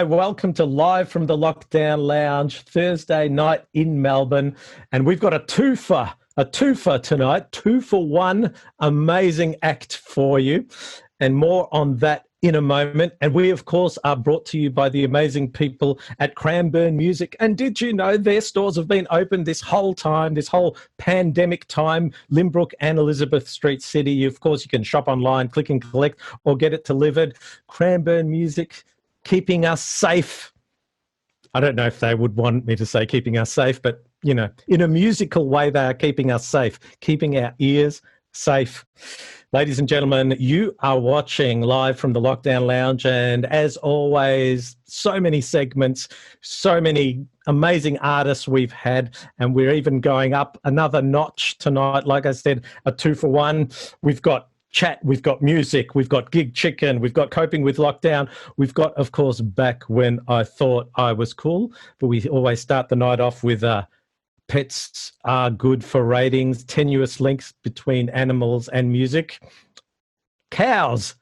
Hi, welcome to Live from the Lockdown Lounge, Thursday night in Melbourne. And we've got a twofer tonight, 2-for-1, amazing act for you. And more on that in a moment. And we, of course, are brought to you by the amazing people at Cranbourne Music. And did you know their stores have been open this whole time, this whole pandemic time, Limbrook and Elizabeth Street City. Of course, you can shop online, click and collect, or get it delivered. Cranbourne Music, keeping us safe. I don't know if they would want me to say keeping us safe, but, you know, in a musical way, they are keeping us safe, keeping our ears safe. Ladies and gentlemen, you are watching Live from the Lockdown Lounge, and as always, so many segments, so many amazing artists we've had, and we're even going up another notch tonight. Like I said, a 2-for-1. We've got chat, we've got music, we've got gig chicken, we've got coping with lockdown, we've got, of course, Back When I Thought I Was Cool, but we always start the night off with pets are good for ratings, tenuous links between animals and music. Cows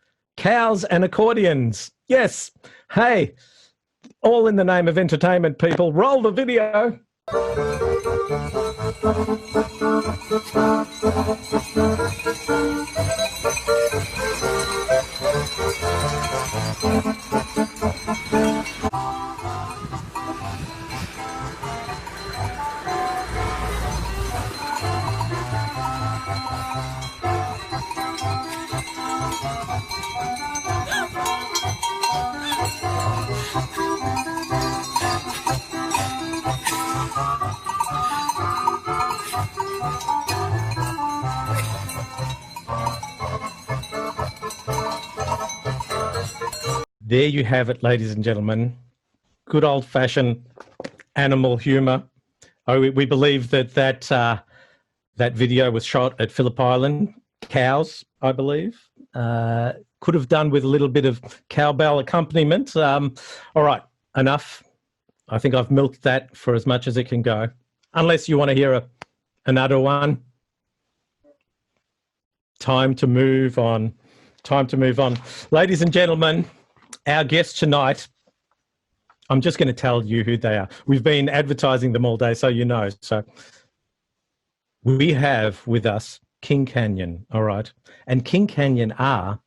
and accordions. Yes. Hey, all in the name of entertainment, people. Roll the video. There you have it, ladies and gentlemen. Good old-fashioned animal humour. Oh, we believe that video was shot at Phillip Island. Cows, I believe. Could have done with a little bit of cowbell accompaniment. All right, enough. I think I've milked that for as much as it can go. Unless you want to hear another one. Time to move on. Time to move on. Ladies and gentlemen, our guests tonight, I'm just going to tell you who they are. We've been advertising them all day, so you know. So we have with us King Canyon, all right? And King Canyon are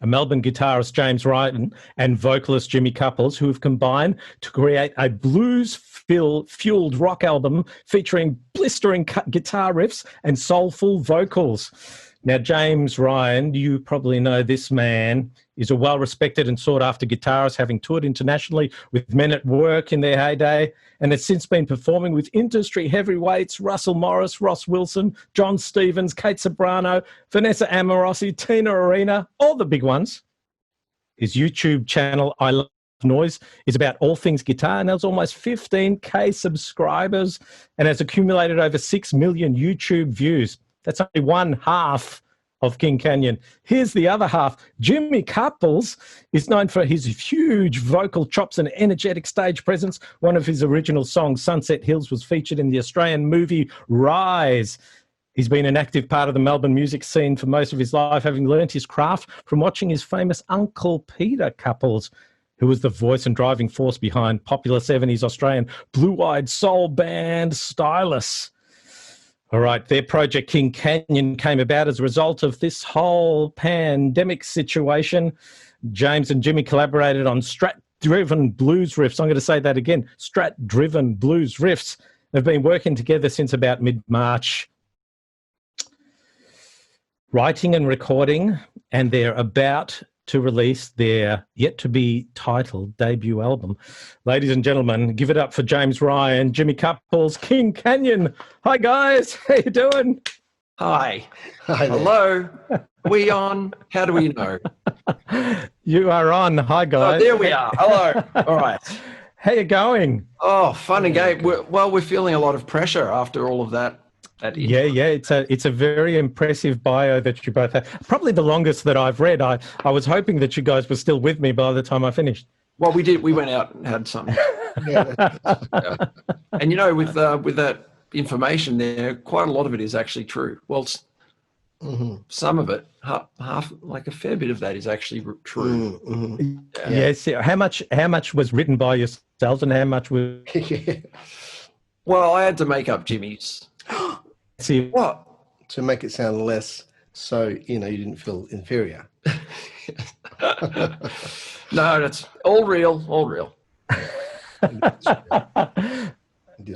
a Melbourne guitarist, James Ryan, and vocalist Jimmy Couples, who have combined to create a blues-fueled rock album featuring blistering guitar riffs and soulful vocals. Now, James Ryan, you probably know this man is a well-respected and sought-after guitarist, having toured internationally with Men at Work in their heyday, and has since been performing with industry heavyweights Russell Morris, Ross Wilson, John Stevens, Kate Sobrano, Vanessa Amorosi, Tina Arena, all the big ones. His YouTube channel, I Love Noise, is about all things guitar and has almost 15K subscribers and has accumulated over 6 million YouTube views. That's only one half of King Canyon. Here's the other half. Jimmy Couples is known for his huge vocal chops and energetic stage presence. One of his original songs, Sunset Hills, was featured in the Australian movie Rise. He's been an active part of the Melbourne music scene for most of his life, having learnt his craft from watching his famous Uncle Peter Couples, who was the voice and driving force behind popular 70s Australian blue-eyed soul band Stylus. All right, their project King Canyon came about as a result of this whole pandemic situation. James and Jimmy collaborated on Strat-driven blues riffs. I'm going to say that again, Strat-driven blues riffs. They've been working together since about mid-March, writing and recording, and they're about to release their yet-to-be-titled debut album. Ladies and gentlemen, give it up for James Ryan, Jimmy Couples, King Canyon. Hi, guys. How you doing? Hi. Hello. Are we on? How do we know? You are on. Hi, guys. Oh, there we are. Hello. All right. How you going? Oh, fun and game. We're feeling a lot of pressure after all of that. Yeah, it's a very impressive bio that you both have. Probably the longest that I've read. I was hoping that you guys were still with me by the time I finished. Well, we did. We went out and had something. Yeah. And you know, with that information there, quite a lot of it is actually true. Well, some of it, half, like a fair bit of that is actually true. Yes. How much was written by yourselves, and how much was? Well, I had to make up Jimmy's. See What? To make it sound less, so you didn't feel inferior. No, that's all real, all real.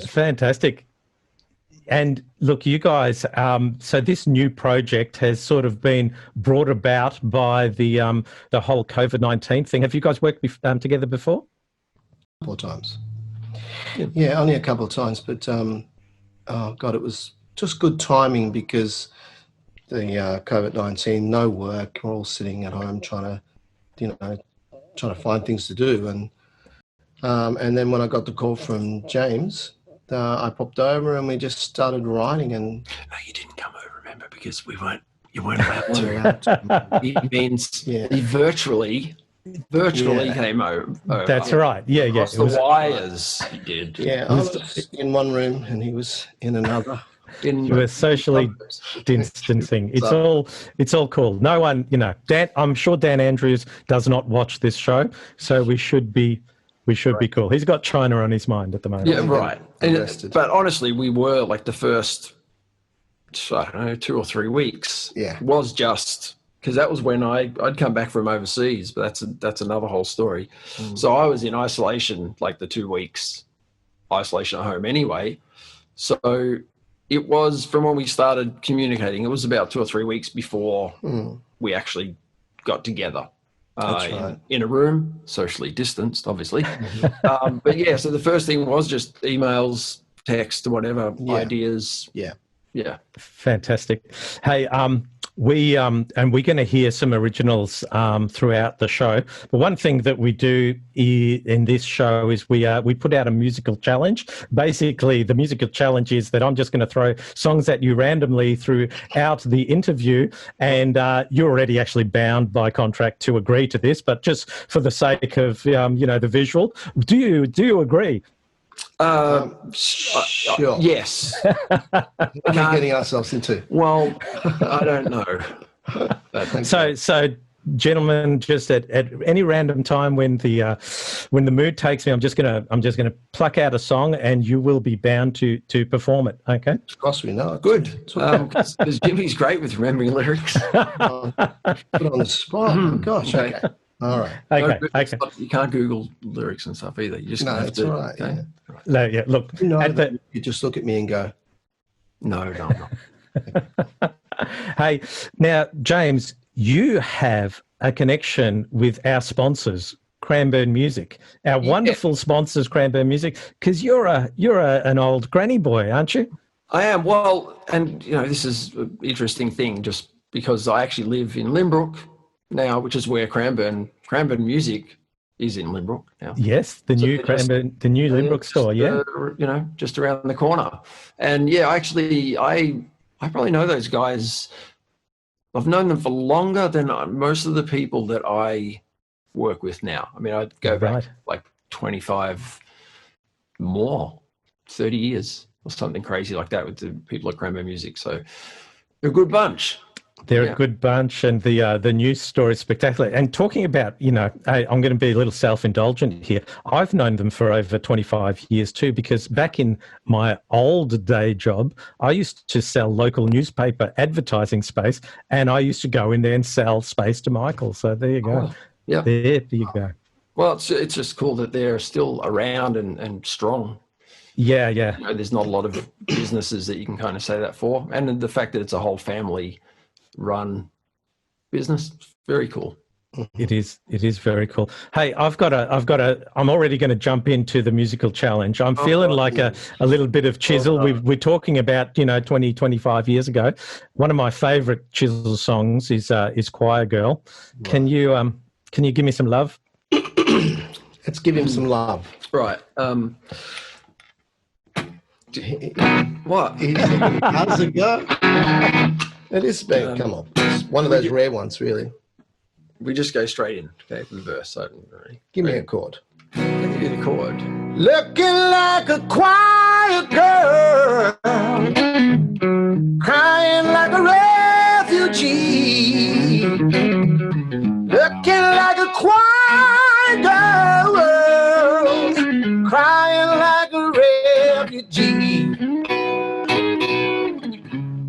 Fantastic. And look, you guys, so this new project has sort of been brought about by the whole COVID-19 thing. Have you guys worked together before? A couple of times. Yeah, only a couple of times, but oh God, it was just good timing because the COVID-19, no work, we're all sitting at home trying to find things to do, and then when I got the call from James, I popped over and we just started writing. And no, you didn't come over, remember, because you weren't allowed to. It means he virtually came over. That's right. Yeah. Across the wires, he did. Yeah, I was in one room and he was in another. You were socially distancing. It's all cool. No one, Dan. I'm sure Dan Andrews does not watch this show, so we should be cool. He's got China on his mind at the moment. Yeah, right. But honestly, we were like the first, I don't know, 2 or 3 weeks. Yeah, was just because that was when I'd come back from overseas, but that's another whole story. So I was in isolation, like the 2 weeks isolation at home anyway. So it was from when we started communicating. It was about 2 or 3 weeks before we actually got together. In a room, socially distanced, obviously. But yeah, so the first thing was just emails, text, whatever, ideas. Yeah. Fantastic. Hey, we're going to hear some originals throughout the show. But one thing that we do in this show is we put out a musical challenge. Basically, the musical challenge is that I'm just going to throw songs at you randomly throughout the interview, and you're already actually bound by contract to agree to this. But just for the sake of the visual, do you agree? Sure. Yes. What are we getting ourselves into? Well, I don't know. So, gentlemen, just at any random time when the mood takes me, I'm just gonna pluck out a song, and you will be bound to perform it. Okay? Of course, we know. Good. Because Jimmy's great with remembering lyrics. Put on the spot. Oh, gosh. Okay. All right. Okay. You can't Google lyrics and stuff either. You just have that's to. all right. Okay? Yeah. No, yeah. Look, you just look at me and go, No, I'm not. Hey, now, James, you have a connection with our sponsors, Cranbourne Music, our wonderful sponsors, Cranbourne Music, because you're an old granny boy, aren't you? I am. Well, and this is an interesting thing, just because I actually live in Limbrook now, which is where Cranbourne Music is in Limbrook now. Yes, the new Limbrook store. Yeah, just around the corner. And yeah, actually, I probably know those guys. I've known them for longer than most of the people that I work with now. I mean, I'd go back like 25 more, 30 years or something crazy like that with the people at Cranbourne Music. So they're a good bunch. They're a good bunch, and the news story is spectacular. And talking about, I'm going to be a little self-indulgent here. I've known them for over 25 years too, because back in my old day job, I used to sell local newspaper advertising space, and I used to go in there and sell space to Michael. So there you go. Oh, yeah. There you go. Well, it's just cool that they're still around and strong. Yeah. There's not a lot of businesses that you can kind of say that for. And the fact that it's a whole family run business, very cool. It is very cool. Hey, I'm already going to jump into the musical challenge. I'm feeling like a little bit of Chisel. We're talking about 20, 25 years ago. One of my favorite Chisel songs is Choir Girl. Right. Can you give me some love? Let's give him some love. Right. What? How's it go? It is big. Come on. It's one of those rare ones, really. We just go straight in, okay, from the verse. So give me a chord. I'll give you the chord. Looking like a quiet girl, crying like a G.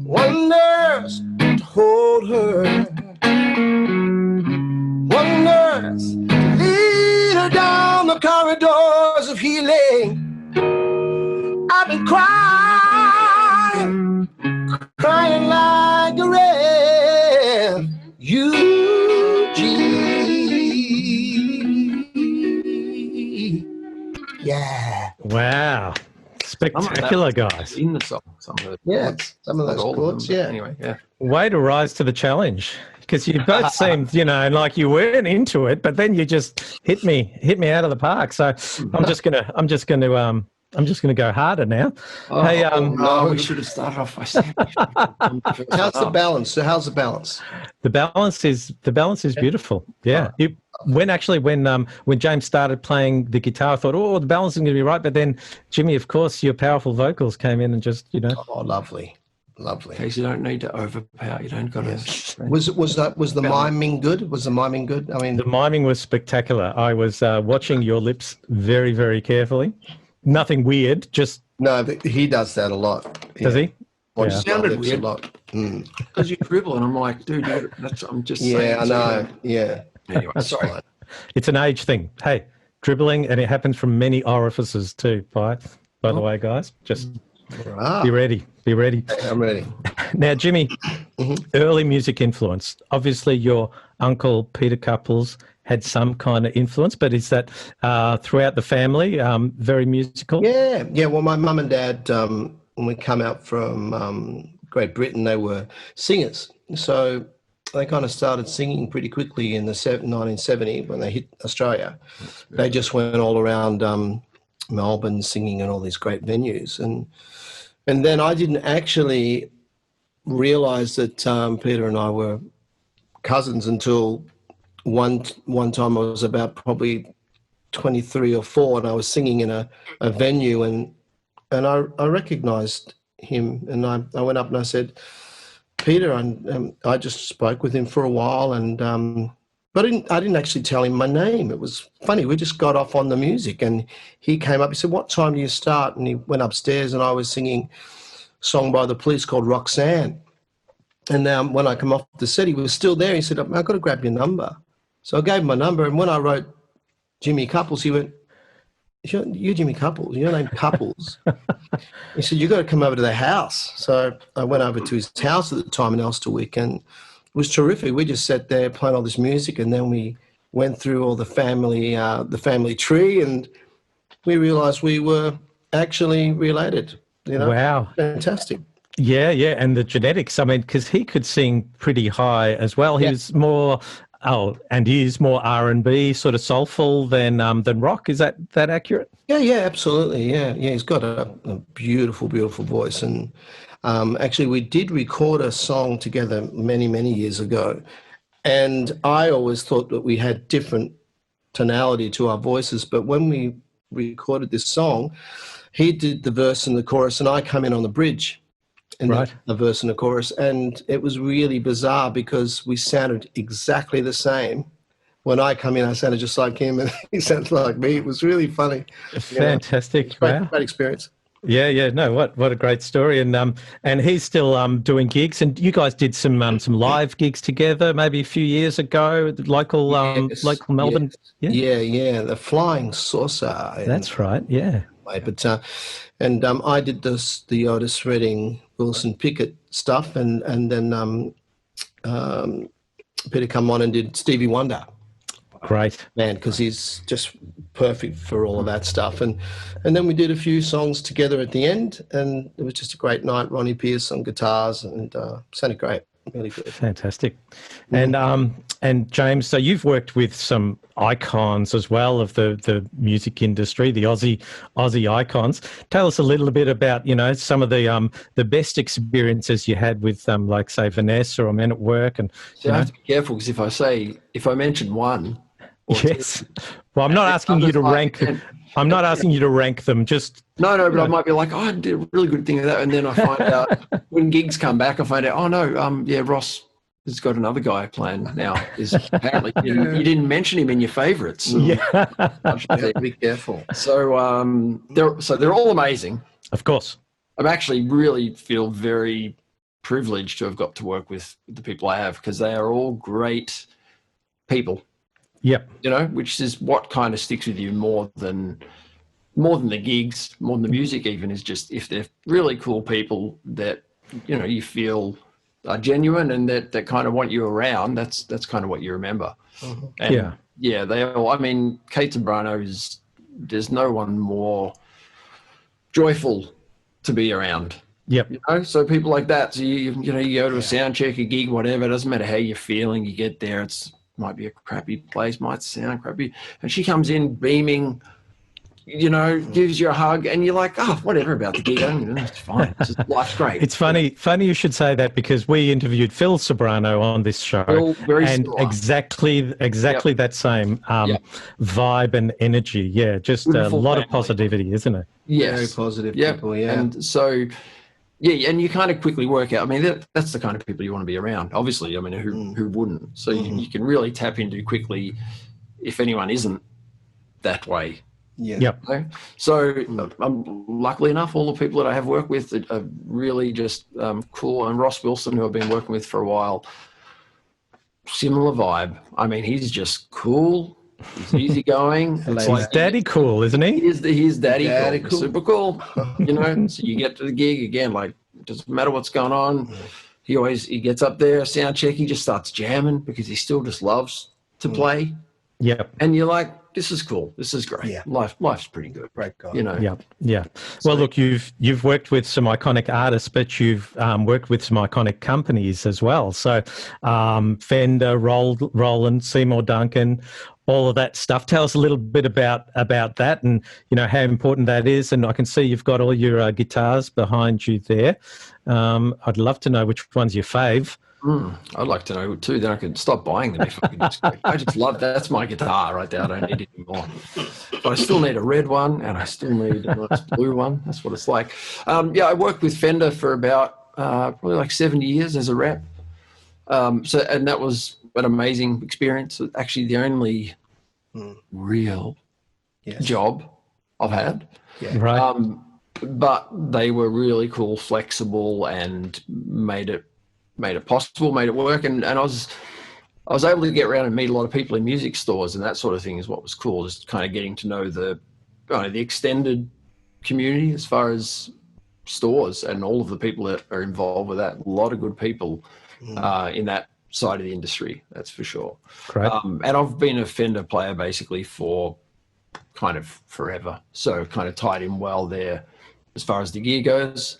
One nurse to hold her, one nurse to lead her down the corridors of healing. I've been crying, crying like a refugee. Yeah. Wow. Spectacular, guys. In the song, some of it. Yeah, some of those chords, yeah. Anyway, yeah. Way to rise to the challenge, because you both seemed, like you weren't into it, but then you just hit me out of the park. So I'm just gonna go harder now. Hey, no, we should have started off by saying. How's the balance? So how's the balance? The balance is beautiful. Yeah. When James started playing the guitar, I thought, oh, the balance is going to be right. But then, Jimmy, of course, your powerful vocals came in and just, Oh, lovely. In case you don't need to overpower, you don't got to. Was the miming good? Was the miming good? I mean, the miming was spectacular. I was watching your lips very, very carefully. Nothing weird, just. No, he does that a lot. Does he? It sounded weird a lot. Because you dribble, and I'm like, dude, I'm just saying. Yeah, I know. Yeah. Anyway, sorry. Fine. It's an age thing. Hey, dribbling, and it happens from many orifices too. By the way, guys, just be ready. Be ready. I'm ready. Now, Jimmy, early music influence. Obviously, your uncle Peter Couples had some kind of influence, but is that throughout the family very musical? Yeah. Well, my mum and dad, when we come out from Great Britain, they were singers. So they kind of started singing pretty quickly in the 1970 when they hit Australia. They just went all around Melbourne singing in all these great venues. And then I didn't actually realise that Peter and I were cousins until one time I was about probably 23 or 4, and I was singing in a venue, and I recognised him, and I went up and I said, Peter, and I just spoke with him for a while, and but I didn't actually tell him my name. It was funny. We just got off on the music, and he came up. He said, "What time do you start?" And he went upstairs, and I was singing a song by the Police called Roxanne. And when I come off the set, he was still there. He said, "I've got to grab your number." So I gave him my number, and when I wrote Jimmy Couples, he went, "You're Jimmy Couples. Your name Couples." He said, "You've got to come over to the house." So I went over to his house at the time in Elsterwick, and it was terrific. We just sat there playing all this music, and then we went through all the family tree, and we realised we were actually related. Wow. Fantastic. Yeah, and the genetics. I mean, because he could sing pretty high as well. He was more... and he is more R&B, sort of soulful than rock. Is that accurate? Yeah, absolutely. Yeah. He's got a beautiful, beautiful voice. And actually, we did record a song together many, many years ago. And I always thought that we had different tonality to our voices. But when we recorded this song, he did the verse and the chorus, and I come in on the bridge. And the verse and the chorus, and it was really bizarre because we sounded exactly the same. When I come in, I sounded just like him, and he sounded like me. It was really funny. Fantastic! Great experience. Yeah. No, what a great story. And he's still doing gigs, and you guys did some live gigs together, maybe a few years ago, local Melbourne. Yes. Yeah. The Flying Saucer. That's right. Yeah. But I did the Otis Redding, Wilson Pickett stuff, and then Peter come on and did Stevie Wonder. Great. Man, because he's just perfect for all of that stuff. And then we did a few songs together at the end, and it was just a great night. Ronnie Pierce on guitars, and sounded great. Really good. Fantastic. And James, so you've worked with some icons as well of the music industry, the Aussie icons. Tell us a little bit about, some of the best experiences you had with like say Vanessa or Men at Work. And I have to be careful, because if I mention one. Yes. Well, I'm not asking you to rank them. I'm not asking you to rank them. Just no, but I might be like, I did a really good thing of that, and then I find out when gigs come back, I find out, oh no, Ross has got another guy playing now. Is apparently you didn't mention him in your favourites. Yeah, be careful. So they're all amazing. Of course. I'm actually really feel very privileged to have got to work with the people I have, because they are all great people. Yep. You know, which is what kind of sticks with you more than the gigs, more than the music even, is just if they're really cool people that, you know, you feel are genuine and that kind of want you around, that's kind of what you remember. Mhm. And yeah, they all, I mean, Kate Zambrano there's no one more joyful to be around. Yep. You know, so people like that. So you go to a sound check, a gig, whatever. It doesn't matter how you're feeling. You get there. Might be a crappy place, might sound crappy, and she comes in beaming. You know, gives you a hug, and you're like, oh, whatever about the gig. It's fine. Life's great. It's funny you should say that, because we interviewed Phil Sobrano on this show, very and similar. exactly that same vibe and energy. Yeah, just Beautiful a lot family. of positivity, isn't it? Yes. Very positive people, yeah. And so, yeah, and you kind of quickly work out. I mean, that's the kind of people you want to be around. Obviously, I mean, who wouldn't? So you can really tap into quickly if anyone isn't that way. Yeah. Yep. Okay? So luckily enough, all the people that I have worked with are really just cool. And Ross Wilson, who I've been working with for a while, similar vibe. I mean, he's just cool. He's easygoing. He's daddy cool, isn't he? He's daddy cool. cool. Super cool. You know, so you get to the gig again, like, doesn't matter what's going on. He gets up there, sound check, he just starts jamming because he still just loves to play. Yep. And you're like, this is cool. This is great. Yeah. Life's pretty good. Great guy. You know. Yeah, yeah. Well, look, you've worked with some iconic artists, but you've worked with some iconic companies as well. So, Fender, Roland, Seymour Duncan, all of that stuff. Tell us a little bit about that, and you know how important that is. And I can see you've got all your guitars behind you there. I'd love to know which one's your fave. I'd like to know too. Then I could stop buying them if I could I just love that's my guitar right there. I don't need any more. But I still need a red one, and I still need a nice blue one. That's what it's like. I worked with Fender for about probably like 7 years as a rep. And that was an amazing experience. Actually, the only real job I've had. Yeah. Right. But they were really cool, flexible, and made it possible, made it work. And I was able to get around and meet a lot of people in music stores, and that sort of thing is what was cool, just kind of getting to know the extended community as far as stores and all of the people that are involved with that. A lot of good people in that side of the industry, that's for sure. Great. And I've been a Fender player basically for kind of forever, so kind of tied in well there as far as the gear goes.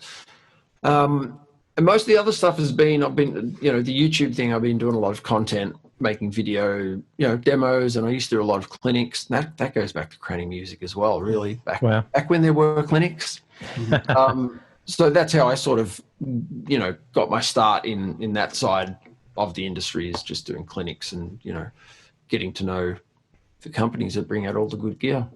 And most of the other stuff has been, the YouTube thing, I've been doing a lot of content, making video, demos, and I used to do a lot of clinics. That goes back to Cranny Music as well, really, back when there were clinics. So that's how I sort of, got my start in that side of the industry, is just doing clinics and, getting to know the companies that bring out all the good gear.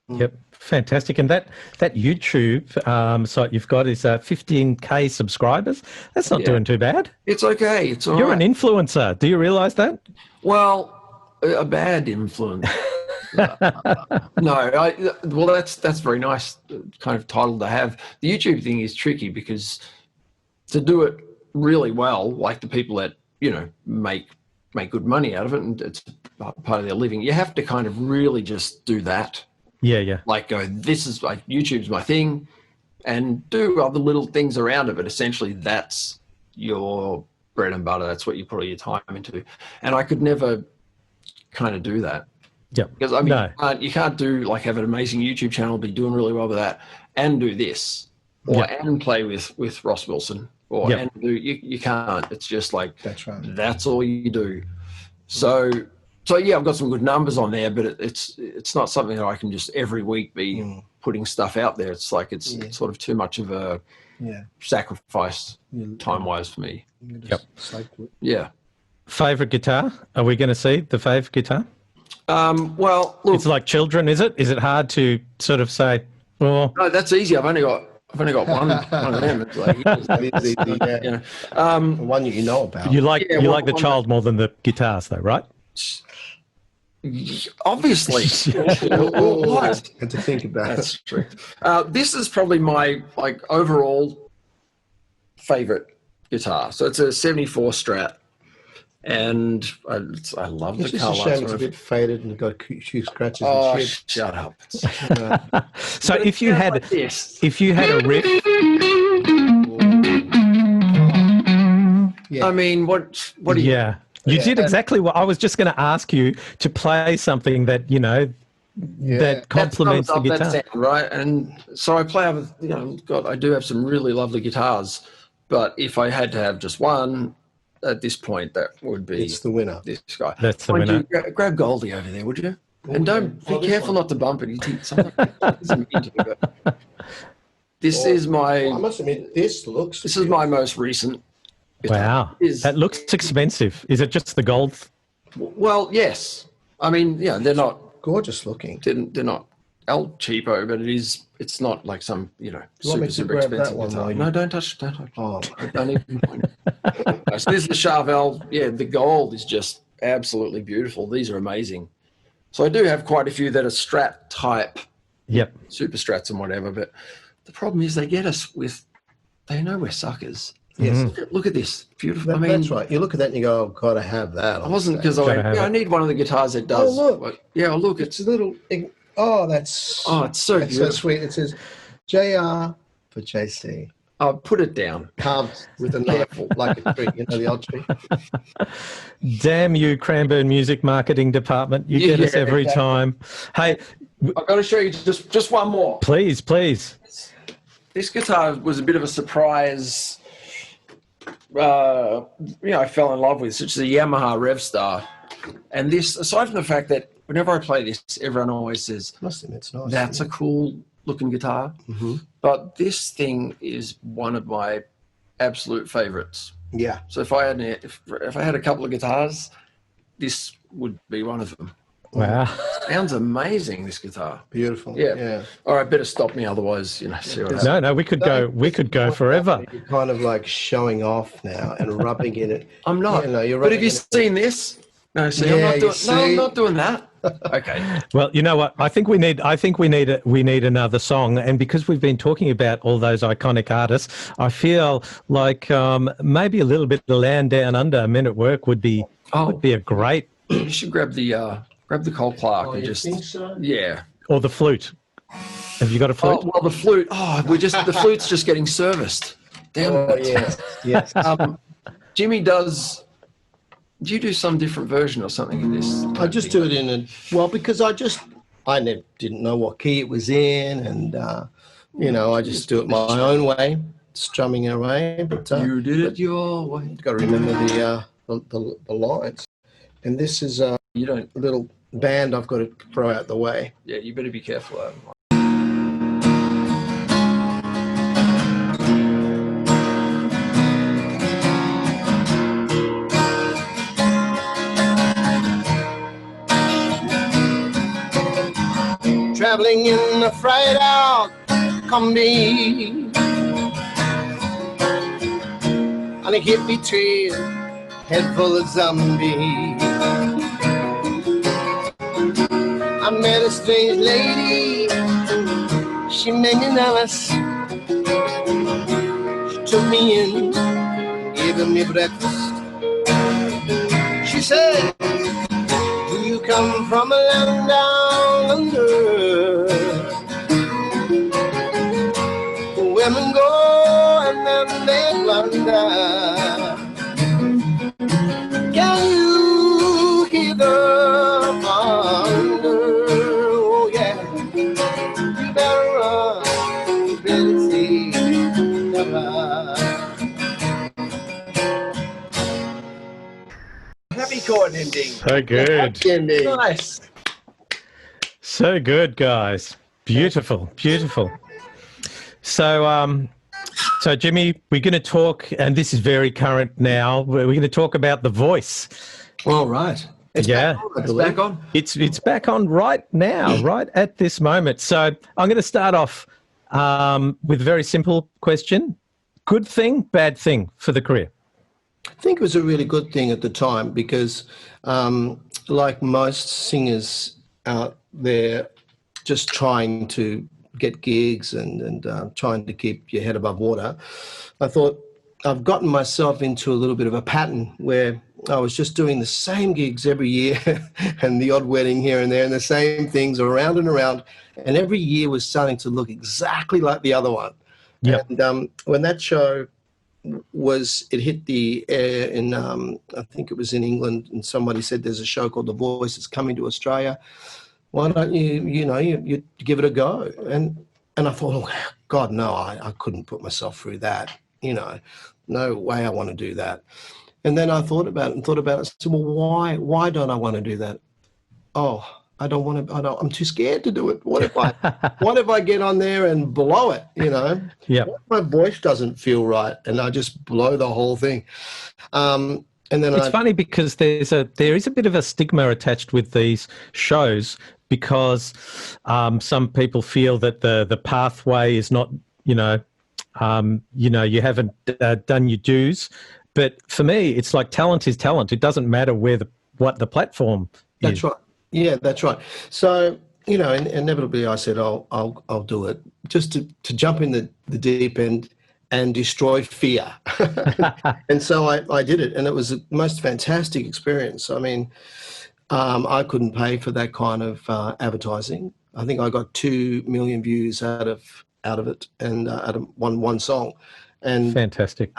Yep, fantastic. And that YouTube site you've got is 15K subscribers. That's not doing too bad. It's okay. It's all You're right. an influencer. Do you realise that? Well, a bad influence. No, that's very nice kind of title to have. The YouTube thing is tricky because to do it really well, like the people that make good money out of it, and it's part of their living, you have to kind of really just do that. Yeah. Like go, this is like YouTube's my thing, and do other little things around it. But essentially, that's your bread and butter. That's what you put all your time into. And I could never kind of do that. Yeah. Because I mean, you can't do like have an amazing YouTube channel, be doing really well with that, and do this, or and play with Ross Wilson, or and do you can't. It's just like that's right. That's all you do. So yeah, I've got some good numbers on there, but it's not something that I can just every week be putting stuff out there. It's like it's sort of too much of a sacrifice time-wise for me. Yeah. Favorite guitar? Are we going to see the favorite guitar? Well, look, it's like children, is it? Is it hard to sort of say? Oh, no, that's easy. I've only got one of them. It's like, one you know about. You like the child more than the guitars, though, right? Obviously. What? And to think about That's it. true. This is probably my overall favorite guitar. So it's a 74 Strat, and I love It's the just color. a shame it's a bit faded and got a few scratches Oh, and chips. shut up! So But it if you sounds had like this. if you had a riff, Yeah. I mean, what do you? yeah, you did exactly what I was just going to ask you to play something that that complements the That guitar. sound, right? And so I play other, God, I do have some really lovely guitars, but if I had to have just one at this point, that would be It's the winner. this guy. That's the Mind winner. you, grab Goldie over there, would you? And yeah. don't Oh, be this careful one. not to bump it. This is I my must admit, this is my most recent guitar. Wow, Is- that looks expensive. Is it just the gold? Well, yes. I mean, they're not gorgeous looking. they're not cheapo, but it's not like some want me to super grab that expensive one guitar. while you- No, don't touch. Oh, Don't even point. So this is the Charvel. Yeah, the gold is just absolutely beautiful. These are amazing. So I do have quite a few that are Strat type, Yep. super Strats and whatever. But the problem is they get us with. They know we're suckers. yes. Look at this, beautiful. That- that's right. You look at that and you go, "I've got to have that." I wasn't because Gotta have I it. need one of the guitars that does. look. Look, It's a little. Oh, that's. it's so that's so beautiful. sweet. It says, "JR for JC." Put it down. Carved with a knife like a tree. The old tree. Damn you, Cranbourne Music Marketing Department. You get us Yeah, every exactly. time. Hey, I've got to show you just one more. please. This guitar was a bit of a surprise. I fell in love with. It's a Yamaha Revstar, and this, aside from the fact that whenever I play this, everyone always says Must admit, it's nice. that's a cool looking guitar. Mm-hmm. But this thing is one of my absolute favorites. Yeah. So if I had a couple of guitars, this would be one of them. Wow. Sounds amazing, this guitar. Beautiful. Yeah. Yeah. All right, better stop me, otherwise, see what happens. No, we could go forever. You're kind of like showing off now and rubbing in it. I'm not. You're But have you rubbing seen this? No, see, Yeah, you I'm see? not doing that. Okay. Well, you know what? I think we need another song, and because we've been talking about all those iconic artists, I feel like maybe a little bit of Land Down Under, Men at Work would be a great, You should grab the Cole Clark and you just think so? yeah. or the flute. Have you got a flute? Oh well, the flute. The flute's just getting serviced. Damn Oh, it. yeah. Yes. Jimmy does. Do you do some different version or something of this? I just do it because I didn't know what key it was in, and I just do it my own way, strumming away. But You did it your way. you've got to remember the lines. And this is a You don't. little band I've got to throw out the way. Yeah, you better be careful. Traveling in the fried out combi on a hippie trail, head full of zombies. I met a strange lady, she made me nervous. She took me in, gave me breakfast. She said, "Do you come from a land down under? Women go and then they plunder. Can you hear the thunder? Oh yeah, you better run, you better see the light." Happy chord ending. So good. Ending. Nice. So good, guys. Beautiful. So, so Jimmy, we're going to talk, and this is very current now. We're going to talk about The Voice. All right. It's back on. It's back on right now, right at this moment. So I'm going to start off with a very simple question: good thing, bad thing for the career? I think it was a really good thing at the time because like most singers out there, just trying to get gigs and trying to keep your head above water, I thought I've gotten myself into a little bit of a pattern where I was just doing the same gigs every year and the odd wedding here and there and the same things around and around. And every year was starting to look exactly like the other one. Yep. And when that show it hit the air in, I think it was in England, and somebody said there's a show called The Voice that's coming to Australia. Why don't you give it a go? And I thought, oh, God, no, I couldn't put myself through that. No way I want to do that. And then I thought about it. I said, well, why don't I want to do that? Oh, I don't want to. I'm too scared to do it. What if I get on there and blow it? Yeah. My voice doesn't feel right, and I just blow the whole thing. And then it's funny because there is a bit of a stigma attached with these shows because some people feel that the pathway is not, you haven't done your dues. But for me, it's like talent is talent. It doesn't matter what the platform is. That's right. Yeah, that's right. So, inevitably I said, I'll do it just to jump in the deep end and destroy fear. And so I did it, and it was the most fantastic experience. I mean, I couldn't pay for that kind of advertising. I think I got 2 million views out of it, and out of one song. And fantastic.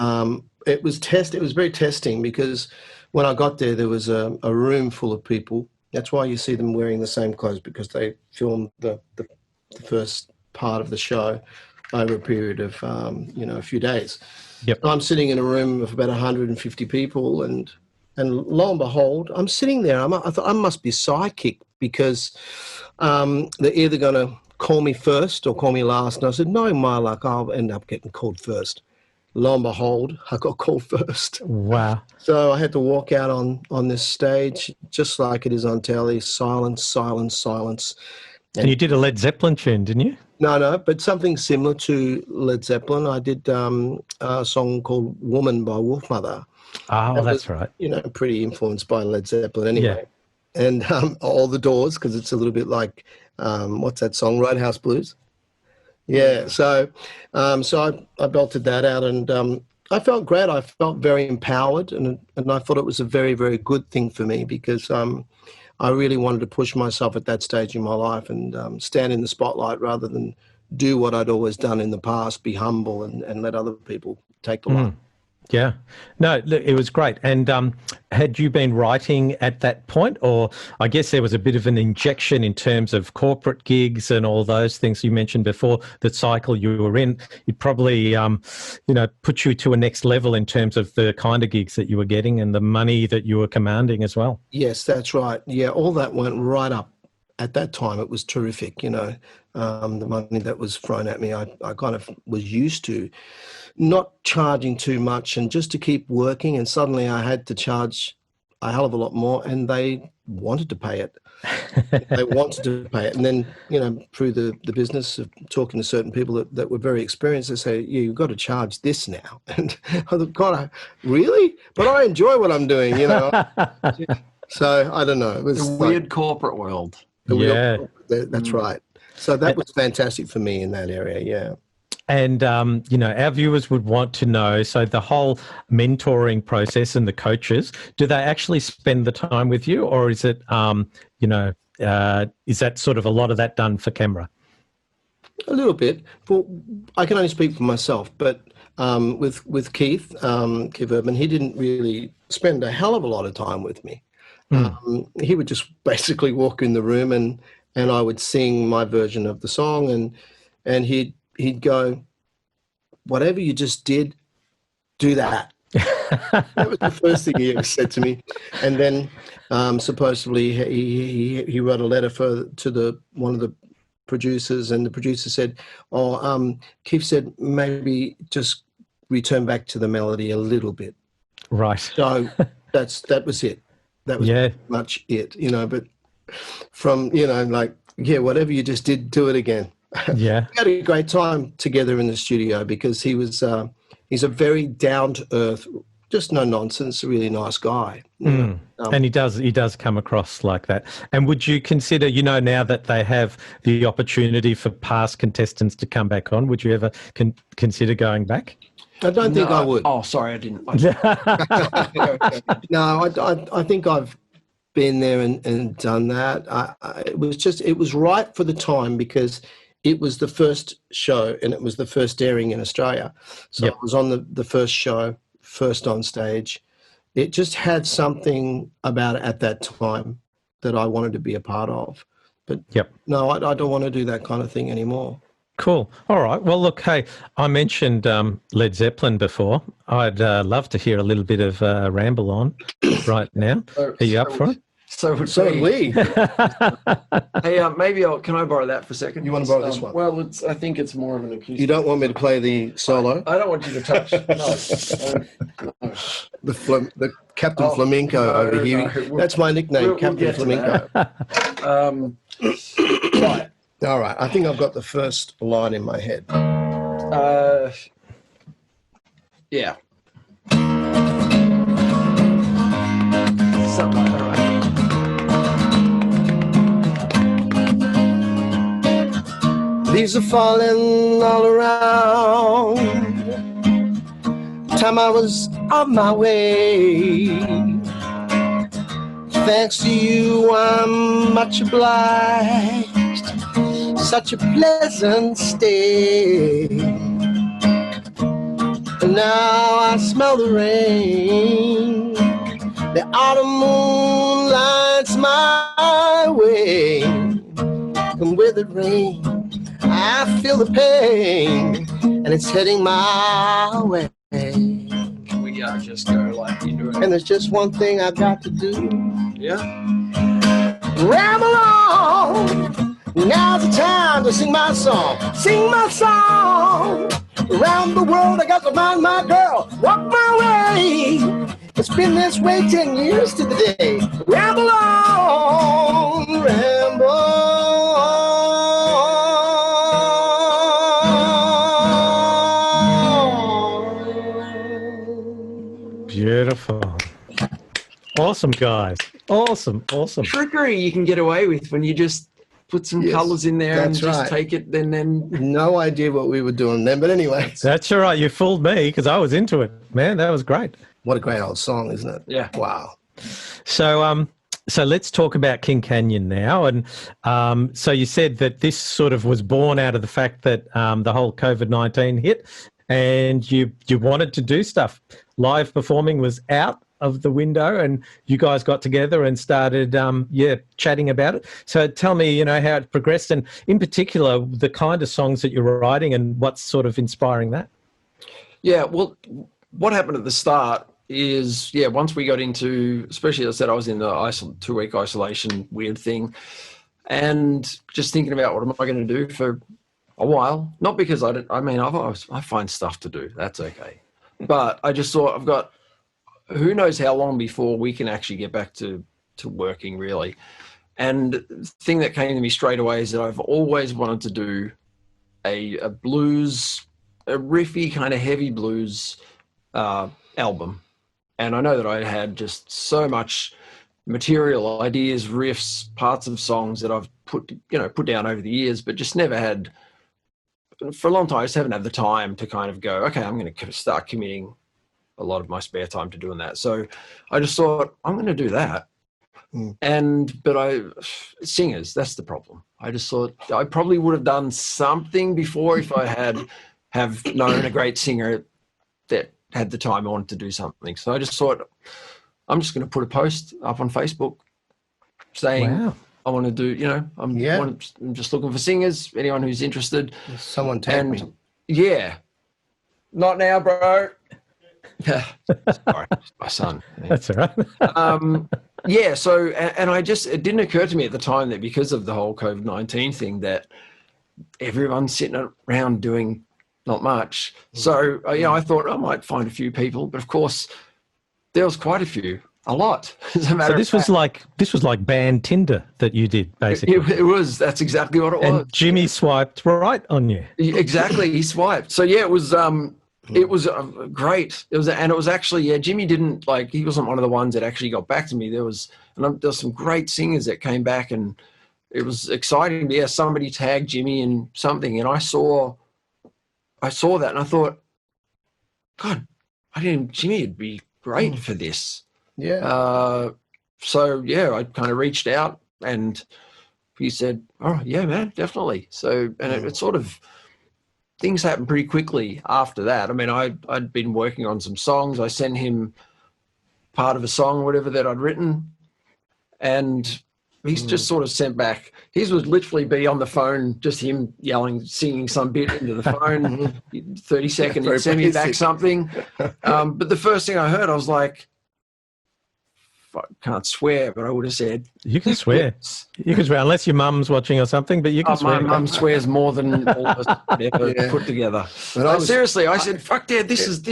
It was very testing, because when I got there was a room full of people. That's why you see them wearing the same clothes, because they filmed the first part of the show over a period of a few days. Yep. I'm sitting in a room of about 150 people, and lo and behold, I'm sitting there. I thought I must be psychic, because they're either going to call me first or call me last. And I said, no, my luck, I'll end up getting called first. Lo and behold, I got called first. Wow. So I had to walk out on this stage, just like it is on telly, silence, silence, silence. And you did a Led Zeppelin tune, didn't you? No, but something similar to Led Zeppelin. I did a song called Woman by Wolfmother. Oh, that's right. Pretty influenced by Led Zeppelin anyway. Yeah. And All the Doors, because it's a little bit like, what's that song, Roadhouse Blues? Yeah, so I belted that out, and I felt great. I felt very empowered, and I thought it was a very, very good thing for me, because I really wanted to push myself at that stage in my life and stand in the spotlight rather than do what I'd always done in the past, be humble and let other people take the light. Yeah. No, look, it was great. And had you been writing at that point, or I guess there was a bit of an injection in terms of corporate gigs and all those things you mentioned before, the cycle you were in, it probably, put you to a next level in terms of the kind of gigs that you were getting and the money that you were commanding as well. Yes, that's right. Yeah, all that went right up. At that time, it was terrific, the money that was thrown at me. I kind of was used to not charging too much and just to keep working, and suddenly I had to charge a hell of a lot more, and they wanted to pay it. They wanted to pay it. And then, through the business of talking to certain people that were very experienced, they say, yeah, you've got to charge this now. And I thought, God, really? But I enjoy what I'm doing, So I don't know. It was a weird corporate world. That's right. So that was fantastic for me in that area, yeah. And, our viewers would want to know, so the whole mentoring process and the coaches, do they actually spend the time with you, or is it, is that sort of a lot of that done for camera? A little bit. Well, I can only speak for myself, but with Keith Urban, he didn't really spend a hell of a lot of time with me. He would just basically walk in the room and I would sing my version of the song, and he'd go, whatever you just did, do that. That was the first thing he ever said to me. And then supposedly he wrote a letter to one of the producers, and the producer said, Keith said, maybe just return back to the melody a little bit. Right. So that was it. That was pretty much it, but from, whatever you just did, do it again. Yeah. We had a great time together in the studio, because he's a very down-to-earth, just no nonsense, a really nice guy. And he does come across like that. And would you consider, now that they have the opportunity for past contestants to come back on, would you ever consider going back? I don't think I would. Oh, sorry, I didn't. No, I think I've been there and done that. It was right for the time because it was the first show and it was the first airing in Australia. So Yep. I was on the first show, first on stage. It just had something about it at that time that I wanted to be a part of. But no, I don't want to do that kind of thing anymore. Cool. All right. Well, look, hey, I mentioned Led Zeppelin before. I'd love to hear a little bit of Ramble On right now. Are you up for it? So would we. Hey, maybe can I borrow that for a second? You want to borrow this one? Well, I think it's more of an acoustic. You don't want me to play the solo? I don't want you to touch. No. The Captain Flamenco over here. That's my nickname, Captain Flamenco. Right. All right. I think I've got the first line in my head. Yeah. Something like that, right? Leaves are falling all around. Time I was on my way. Thanks to you, I'm much obliged. Such a pleasant stay. And now I smell the rain. The autumn moon lights my way. And with the rain, I feel the pain, and it's heading my way. Can we just go like you do it? And there's just one thing I've got to do. Yeah. Ramble on. Now's the time to sing my song. Sing my song. Around the world, I got to find my girl. Walk my way. It's been this way 10 years to the day. Ramble on. Ramble on. Beautiful. Awesome, guys. Awesome. Trickery you can get away with when you just put some colours in there and just take it. Then no idea what we were doing then, but anyway. That's all right. You fooled me because I was into it. Man, that was great. What a great old song, isn't it? Yeah. Wow. So let's talk about King Canyon now. And so you said that this sort of was born out of the fact that the whole COVID-19 hit and you wanted to do stuff. Live performing was out of the window and you guys got together and started chatting about it. So tell me, how it progressed and in particular the kind of songs that you're writing and what's sort of inspiring that. Yeah, well, what happened at the start is, once we got into, especially as I said, I was in the 2-week isolation weird thing and just thinking about what am I going to do for a while. Not because I find stuff to do. That's okay. But I just thought I've got, who knows how long before we can actually get back to working really. And the thing that came to me straight away is that I've always wanted to do a blues, a riffy kind of heavy blues album. And I know that I had just so much material, ideas, riffs, parts of songs that I've put down over the years, but just never had, for a long time, I just haven't had the time to kind of go, okay, I'm going to start committing a lot of my spare time to doing that. So I just thought, I'm going to do that. But singers, that's the problem. I just thought I probably would have done something before if I have known a great singer that had the time I wanted to do something. So I just thought, I'm just going to put a post up on Facebook saying, wow, I want to do, I'm just looking for singers, anyone who's interested. Someone tag me. Yeah. Not now, bro. Sorry, my son. That's all right. So, and it didn't occur to me at the time that because of the whole COVID-19 thing that everyone's sitting around doing not much. So, I thought I might find a few people, but of course there was quite a few, a lot. So this was like band Tinder that you did, basically. It was, that's exactly what it was. And Jimmy swiped right on you. Exactly, he swiped. So it was, It was great. It was actually, yeah, Jimmy didn't he wasn't one of the ones that actually got back to me. There was some great singers that came back, and it was exciting. Yeah, somebody tagged Jimmy in something, and I saw that, and I thought, God, Jimmy would be great for this. Yeah. So yeah, I kind of reached out, and he said, "Oh yeah, man, definitely." So, and it sort of, things happened pretty quickly after that. I mean, I'd been working on some songs. I sent him part of a song, whatever, that I'd written, and he's just sort of sent back. His would literally be on the phone, just him yelling, singing some bit into the phone. 30 seconds, he'd send me back something. But the first thing I heard, I was like, I can't swear, but I would have said, you can swear. You can swear, unless your mum's watching or something, but you can swear. My mum swears more than all of us ever put together. But seriously, I said, fuck, Dad, this is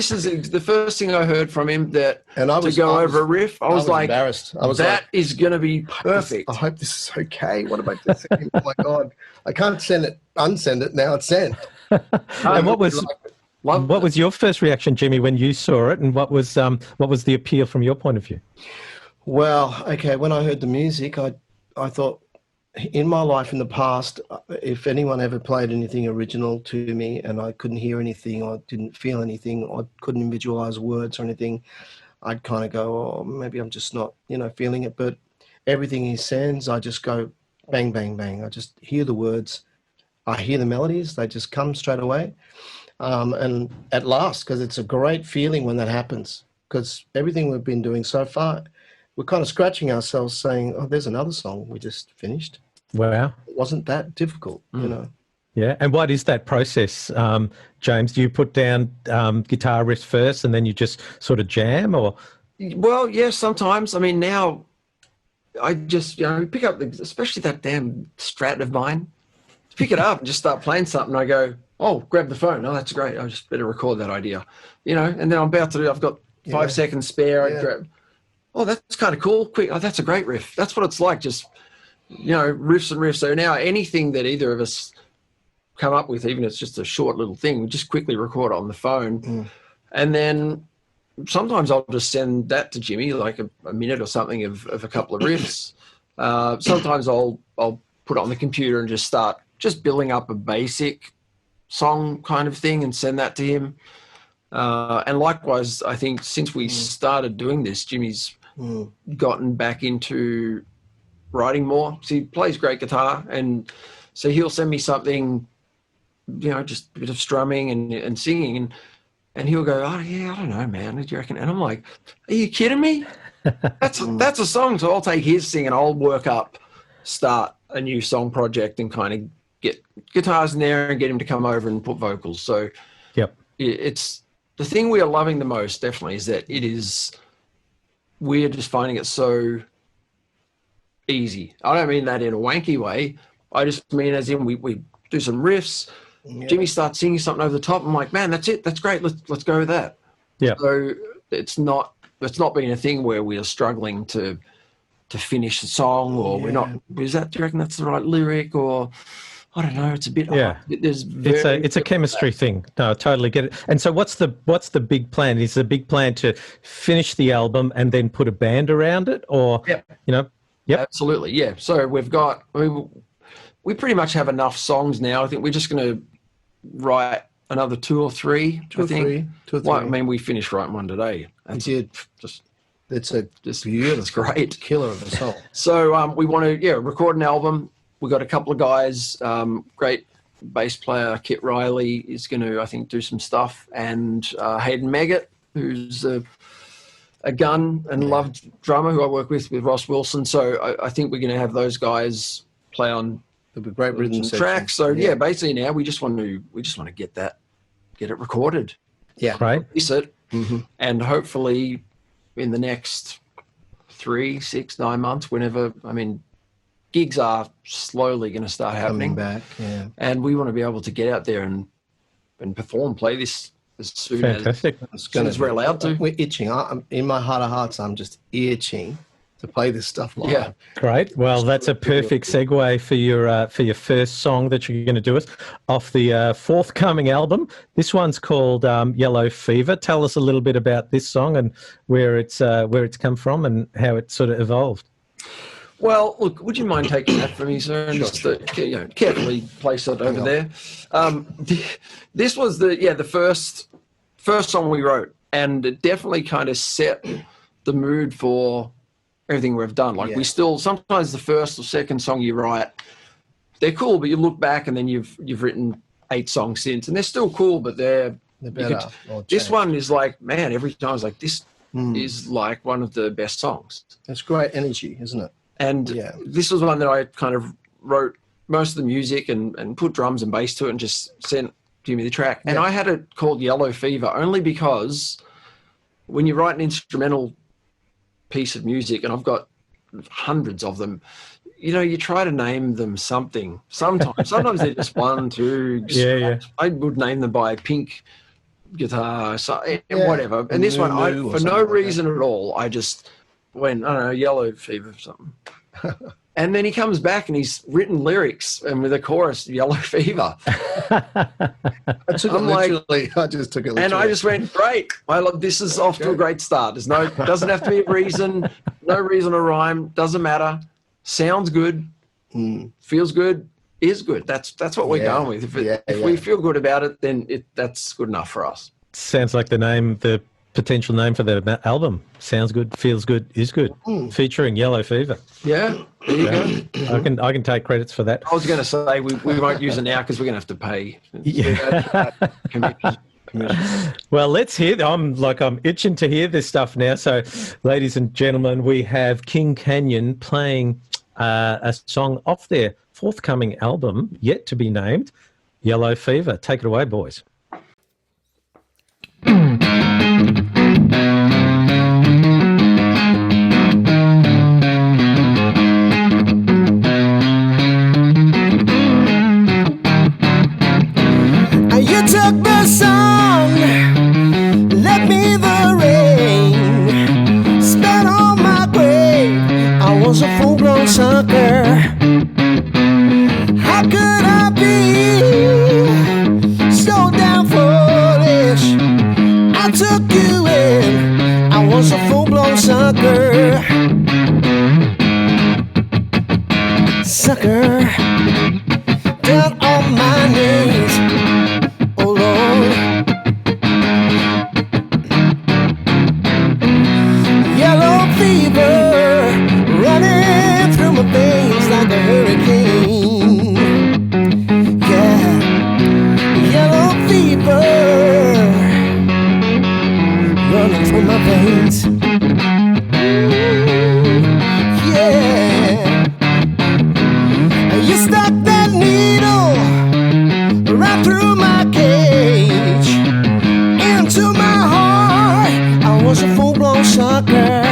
the first thing I heard from him, that to go over a riff. I was like, embarrassed. That is going to be perfect. I hope this is okay. What am I doing? Oh my God. I can't unsend it. Now it's sent. And what was your first reaction, Jimmy, when you saw it, and what was the appeal from your point of view? Well, okay, when I heard the music, I thought, in my life in the past, if anyone ever played anything original to me and I couldn't hear anything, or didn't feel anything, or couldn't visualize words or anything, I'd kind of go, oh, maybe I'm just not, feeling it. But everything he sends, I just go bang, bang, bang. I just hear the words. I hear the melodies. They just come straight away. And at last, because it's a great feeling when that happens, because everything we've been doing so far, we're kind of scratching ourselves saying, oh, there's another song we just finished. Wow. It wasn't that difficult, Yeah. And what is that process, James? Do you put down guitar riffs first and then you just sort of jam, or? Well, yeah, sometimes. I mean, now I just, pick up, especially that damn Strat of mine, pick it up and just start playing something. I go, oh, grab the phone. Oh, that's great. I just better record that idea, and then I'm about to I've got 5 seconds spare. I grab, oh, that's kind of cool. Quick. Oh, that's a great riff. That's what it's like. Just, riffs and riffs. So now anything that either of us come up with, even if it's just a short little thing, we just quickly record it on the phone. And then sometimes I'll just send that to Jimmy, like a minute or something of a couple of riffs. Sometimes I'll put it on the computer and just start just building up a basic song kind of thing and send that to him. And likewise, I think since we started doing this, Jimmy's gotten back into writing more. So he plays great guitar, and so he'll send me something, just a bit of strumming and singing, and he'll go, oh yeah, I don't know, man, what do you reckon? And I'm like, are you kidding me? That's a song. So I'll take his thing and I'll start a new song project and kind of get guitars in there and get him to come over and put vocals. So it's the thing we are loving the most, definitely, is that we're just finding it so easy. I don't mean that in a wanky way. I just mean as in we do some riffs. Jimmy starts singing something over the top. I'm like, man, that's it. That's great. Let's go with that. Yeah. So it's not been a thing where we are struggling to finish the song, or we're not. Do you reckon that's the right lyric, or I don't know. It's a bit. Yeah. It's a chemistry thing. No, I totally get it. And so what's the big plan? Is the big plan to finish the album and then put a band around it, or Yep. Absolutely. Yeah. So we pretty much have enough songs now. I think we're just going to write another two or three. I mean, we finished writing one today. We did. It's beautiful. It's great. Killer of a song. So we want to record an album. We've got a couple of guys, great bass player Kit Riley is going to, I think, do some stuff, and Hayden Meggett, who's a gun and loved drummer who I work with Ross Wilson. So I think we're going to have those guys play on the great rhythm tracks. So basically now we just want to get it recorded. Yeah, right. Release it, and hopefully in the next 3, 6, 9 months, whenever. I mean, gigs are slowly going to start happening back, and we want to be able to get out there and perform, play this as soon as we're allowed to. We're itching. In my heart of hearts, I'm just itching to play this stuff live. Yeah. Great. Well, that's a perfect segue for your first song that you're going to do us off the forthcoming album. This one's called Yellow Fever. Tell us a little bit about this song and where it's come from and how it sort of evolved. Well, look, would you mind taking that for me, sir, and just carefully place it over there? This was the first song we wrote, and it definitely kind of set the mood for everything we've done. Like we still, sometimes the first or second song you write, they're cool, but you look back and then you've written 8 songs since, and they're still cool, but they're better. This one is like, man, every time I was like, this is like one of the best songs. It's great energy, isn't it? And this was one that I kind of wrote most of the music and put drums and bass to it and just sent Jimmy the track. And I had it called Yellow Fever only because when you write an instrumental piece of music, and I've got hundreds of them, you try to name them something. Sometimes they're just 1, 2. I would name them by Pink guitar, whatever. And this one, for no reason at all, I just went, I don't know, Yellow Fever or something. And then he comes back and he's written lyrics and with a chorus, Yellow Fever. I just took it literally. And I just went, great. This is off to a great start. Doesn't have to be a reason, no reason or rhyme, doesn't matter. Sounds good, feels good, is good. That's what we're going with. If we feel good about it, then that's good enough for us. Sounds like the potential name for the album. Sounds good, feels good, is good. Featuring Yellow Fever. Yeah, there you go. I can take credits for that. I was going to say we won't use it now because we're going to have to pay. Well, let's hear. I'm itching to hear this stuff now. So, ladies and gentlemen, we have King Canyon playing a song off their forthcoming album, yet to be named, Yellow Fever. Take it away, boys. You took the song, left me the rain, spat on my grave. I was a full-blown sucker. How could I be so damn foolish? I took you in, I was a full-blown sucker. Sucker, down on my knees. Oh Lord, yellow fever running through my veins like a hurricane. Yeah, yellow fever running through my veins. Yeah, you stuck that needle right through my cage, into my heart. I was a full-blown sucker.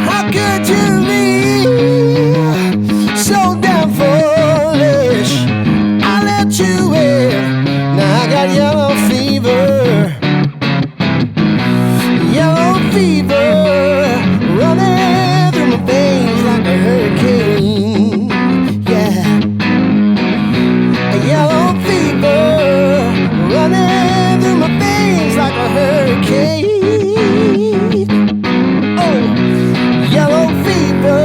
How could you be so damn foolish? I let you in, now I got yellow fever. Yellow fever running through my veins like a hurricane. Yeah, yellow fever running through my veins like a hurricane. Oh, yellow fever.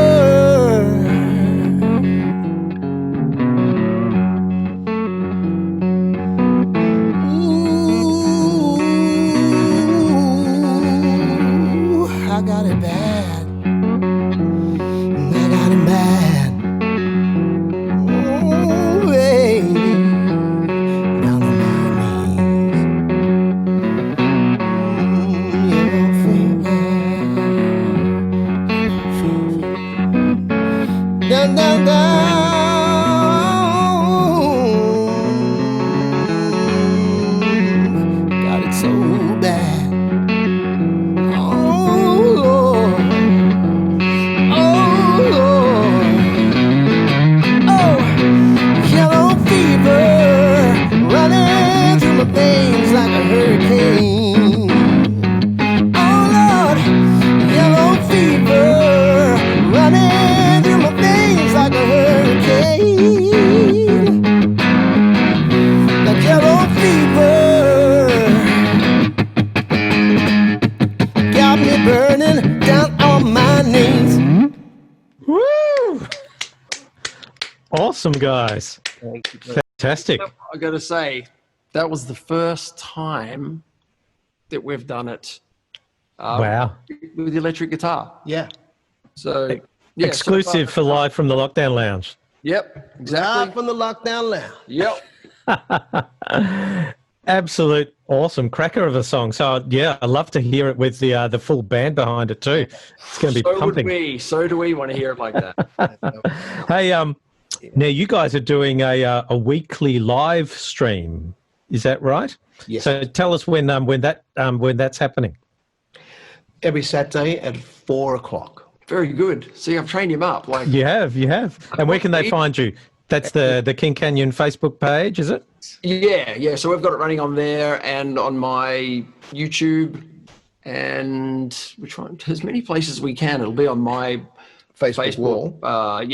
Ooh. awesome, guys. Thank you. Fantastic. I got to say, that was the first time that we've done it. Wow. With the electric guitar. Yeah. So yeah, Exclusive for Live from the Lockdown Lounge. Yep, Live exactly. from the lockdown lounge. Yep. Absolute awesome cracker of a song. So yeah, I love to hear it with the full band behind it too. It's going to be So pumping. would we. So do we want to hear it like that. Hey, now you guys are doing a weekly live stream. Is that right? Yes. So tell us when that's happening. Every Saturday at 4 o'clock. Very good. See, I've trained him up. Like You have. And where can they find you? That's the King Canyon Facebook page, is it? Yeah. So we've got it running on there and on my YouTube, and we're trying as many places as we can. It'll be on my Facebook wall. My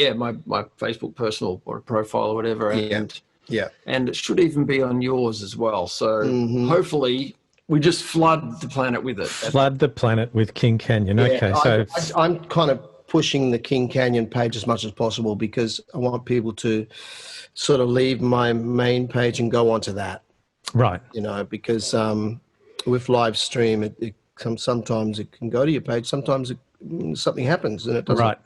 Facebook personal or profile or whatever, and it should even be on yours as well. So hopefully we just flood the planet with it. Flood the planet with King Canyon. Yeah, Okay, so I'm kind of pushing the King Canyon page as much as possible because I want people to sort of leave my main page and go onto that. right. You know, because with live stream, it sometimes it can go to your page. Sometimes something happens and it doesn't. Right.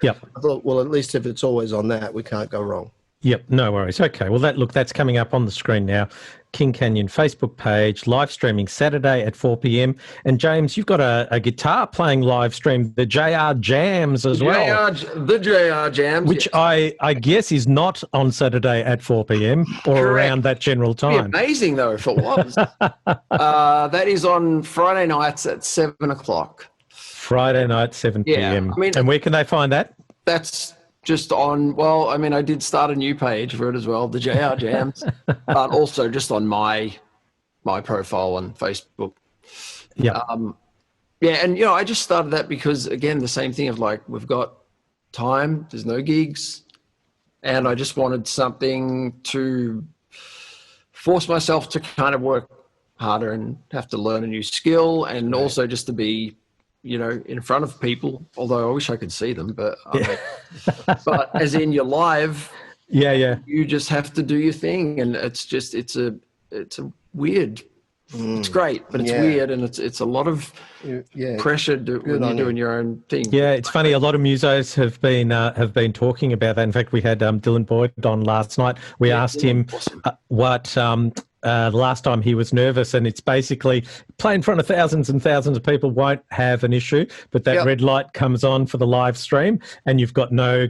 Yep. I thought, well, at least if it's always on that, we can't go wrong. Yep, no worries. Okay, well, that's coming up on the screen now. King Canyon Facebook page, live streaming Saturday at 4 p.m. And James, you've got a guitar playing live stream, the JR Jams as well. The JR Jams. Which I guess is not on Saturday at 4 p.m. or Correct. around that general It'd be time. amazing, though, if it was. That is on Friday nights at 7 o'clock. Friday night, 7 p.m. I mean, and where can they find that? That's just on, well, I mean, I did start a new page for it as well, the JR Jams, but also just on my profile on Facebook. Yeah. And, you know, I just started that because, again, the same thing of like, we've got time, there's no gigs, and I just wanted something to force myself to kind of work harder and have to learn a new skill, and also just to be, you know, in front of people, although I wish I could see them, but but as in you're live, you just have to do your thing, and it's a weird, it's great, but it's weird, and it's a lot of pressure when you're doing your own thing. Yeah, it's funny. A lot of musos have been talking about that. In fact, we had Dylan Boyd on last night. We asked him what the last time he was nervous, and it's basically play in front of thousands and thousands of people won't have an issue, but that red light comes on for the live stream, and you've got no,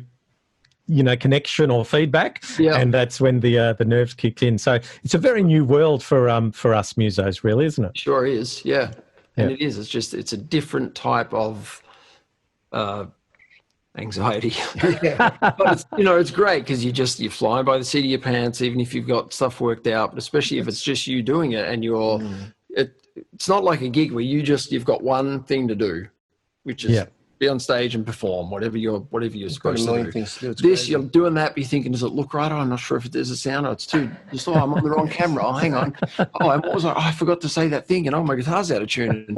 you know, connection or feedback, and that's when the nerves kicked in. So it's a very new world for us musos, really, isn't it? Sure is, and it is. It's just it's a different type of anxiety. But it's, you know, it's great because you're flying by the seat of your pants, even if you've got stuff worked out, but especially if it's just you doing it, and you're it's not like a gig where you've got one thing to do, which is be on stage and perform whatever you're supposed to do. This you're doing that, be thinking, does it look right? Oh, I'm not sure if there's a sound, or it's too just I'm on the wrong camera. Oh, hang on. Oh, and what was I forgot to say that thing, and my guitar's out of tune,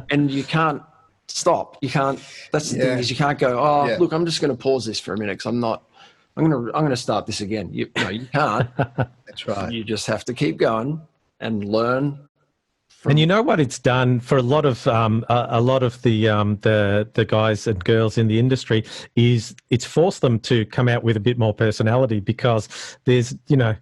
and you can't stop. You can't. That's the thing, is you can't go, look, I'm just going to pause this for a minute because I'm going to start this again. You can't. That's right. You just have to keep going and learn. And you know what it's done for a lot of the guys and girls in the industry is it's forced them to come out with a bit more personality, because there's, you know,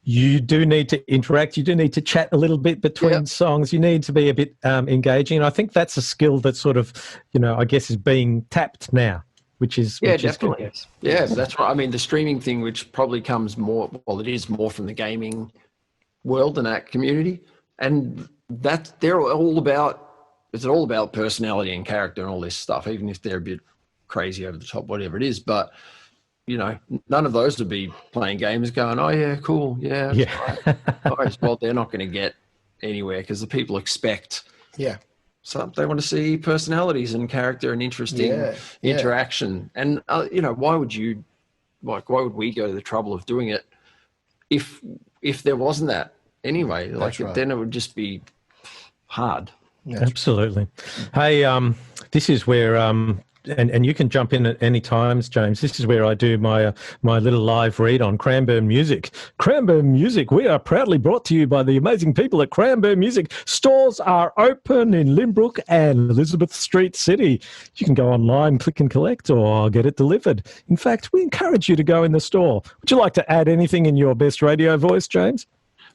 you do need to interact. You do need to chat a little bit between songs. You need to be a bit engaging. And I think that's a skill that sort of, you know, I guess is being tapped now, which is definitely. Is yeah, that's right. I mean, the streaming thing, which probably comes more, well, it is more from the gaming world and that community. And it's all about personality and character and all this stuff, even if they're a bit crazy over the top, whatever it is. But, you know, none of those would be playing games going, oh, yeah, cool. Yeah. Right. Well, they're not going to get anywhere because the people expect. So they want to see personalities and character and interesting interaction. And, you know, why would we go to the trouble of doing it if there wasn't that anyway? Then it would just be hard. Absolutely. Hey, this is where and you can jump in at any times, James. This is where I do my little live read on Cranbourne Music. Cranbourne Music, we are proudly brought to you by the amazing people at Cranbourne Music. Stores are open in Limbrook and Elizabeth Street City. You can go online, click and collect, or get it delivered. In fact, we encourage you to go in the store. Would you like to add anything in your best radio voice, James?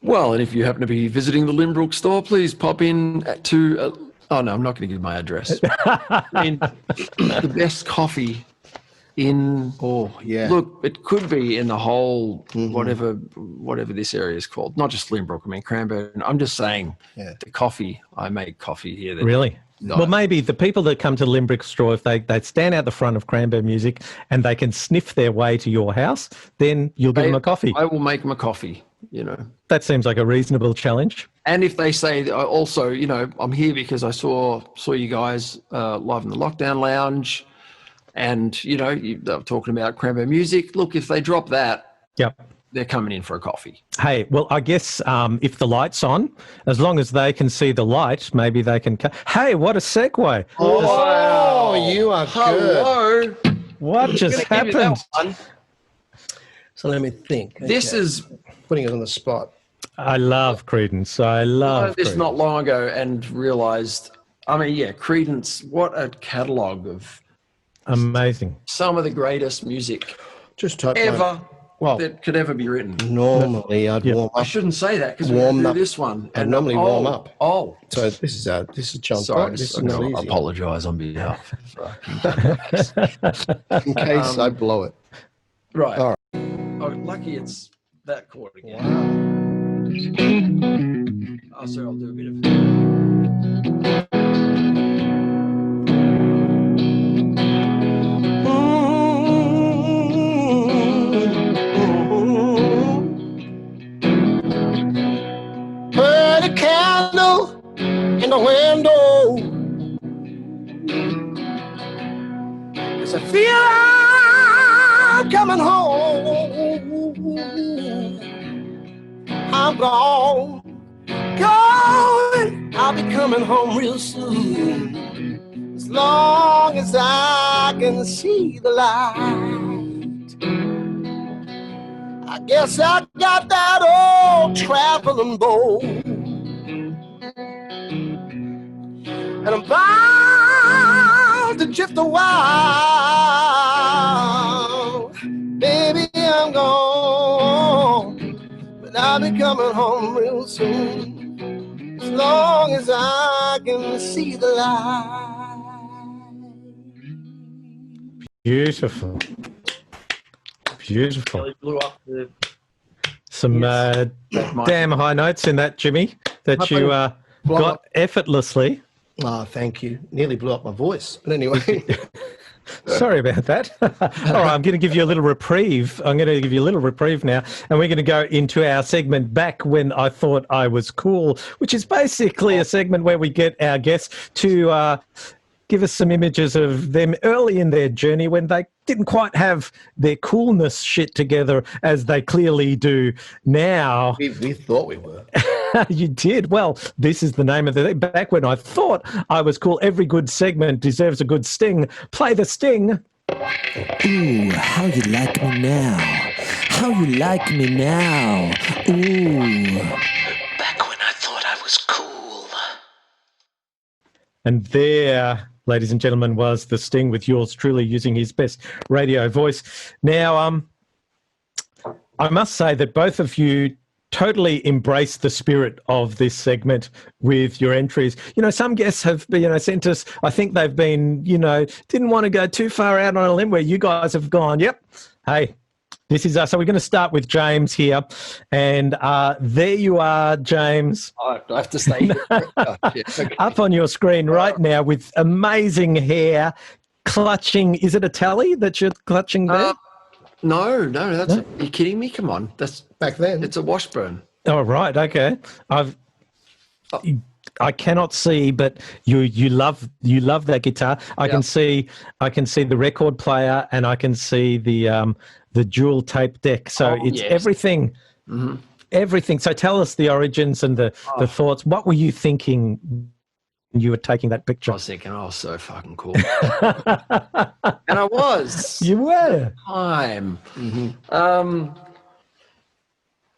Well, and if you happen to be visiting the Limbrook store, please pop in to... oh, no, I'm not going to give my address. The best coffee in... Oh, yeah. Look, it could be in the whole, whatever this area is called. Not just Limbrook, I mean, Cranbourne. I'm just saying the coffee, I make coffee here. Really? No. Well, maybe the people that come to Limbrick Straw, if they stand out the front of Cranbourne Music and they can sniff their way to your house, then you'll give them a coffee. I will make them a coffee, you know. That seems like a reasonable challenge. And if they say also, you know, I'm here because I saw you guys live in the Lockdown Lounge and, you know, they were talking about Cranbourne Music. Look, if they drop that, they're coming in for a coffee. Hey, well, I guess if the light's on, as long as they can see the light, maybe they can... Hey, what a segue. Oh, you are good. What just happened? So let me think. This is... Putting us on the spot. I love Credence. I love this Credence. Not long ago and realised, I mean, yeah, Credence, what a catalogue of... Amazing. Some of the greatest music ever that could ever be written. Normally, I'd warm up. I shouldn't say that because we're going to do this one. I'd normally warm up. Oh. So this is John. Sorry, this is I easy. apologise on behalf in case I blow it. Right. All right. Oh, lucky it's that chord again. Wow. Oh, sorry, I'll do a bit of... Put a candle in the window, 'cause I feel I'm coming home. I'm gone, I'll be coming home real soon, as long as I can see the light. I guess I got that old traveling boat, and I'm bound to drift a while. Baby, I'm gone, but I'll be coming home real soon, as long as I can see the light. Beautiful. Beautiful. Really blew up some damn high notes in that, Jimmy, that you got effortlessly. Oh, thank you. Nearly blew up my voice. But anyway. Sorry about that. All right, I'm going to give you a little reprieve. I'm going to give you a little reprieve now, and we're going to go into our segment Back When I Thought I Was Cool, which is basically a segment where we get our guests to give us some images of them early in their journey when they didn't quite have their coolness shit together as they clearly do now. We thought we were. You did. Well, this is the name of the... Back When I Thought I Was Cool. Every good segment deserves a good sting. Play the sting. Ooh, how you like me now? How you like me now? Ooh. Back when I thought I was cool. And there, ladies and gentlemen, was the sting with yours truly using his best radio voice. Now, I must say that both of you totally embraced the spirit of this segment with your entries. You know, some guests have, sent us, I think they've been, didn't want to go too far out on a limb, where you guys have gone, yep, hey, this is us. So we're going to start with James here. And there you are, James. I have to stay here. Up on your screen right now with amazing hair, clutching. Is it a tally that you're clutching there? No, that's... Are you kidding me? Come on. That's back then. It's a Washburn. Oh, right. Okay. I cannot see, but you love that guitar. I can see the record player, and I can see the dual tape deck. So it's everything. Mm-hmm. Everything. So tell us the origins and the thoughts. What were you thinking you were taking that I picture? was thinking, oh, so fucking cool. And I was. You were. Time.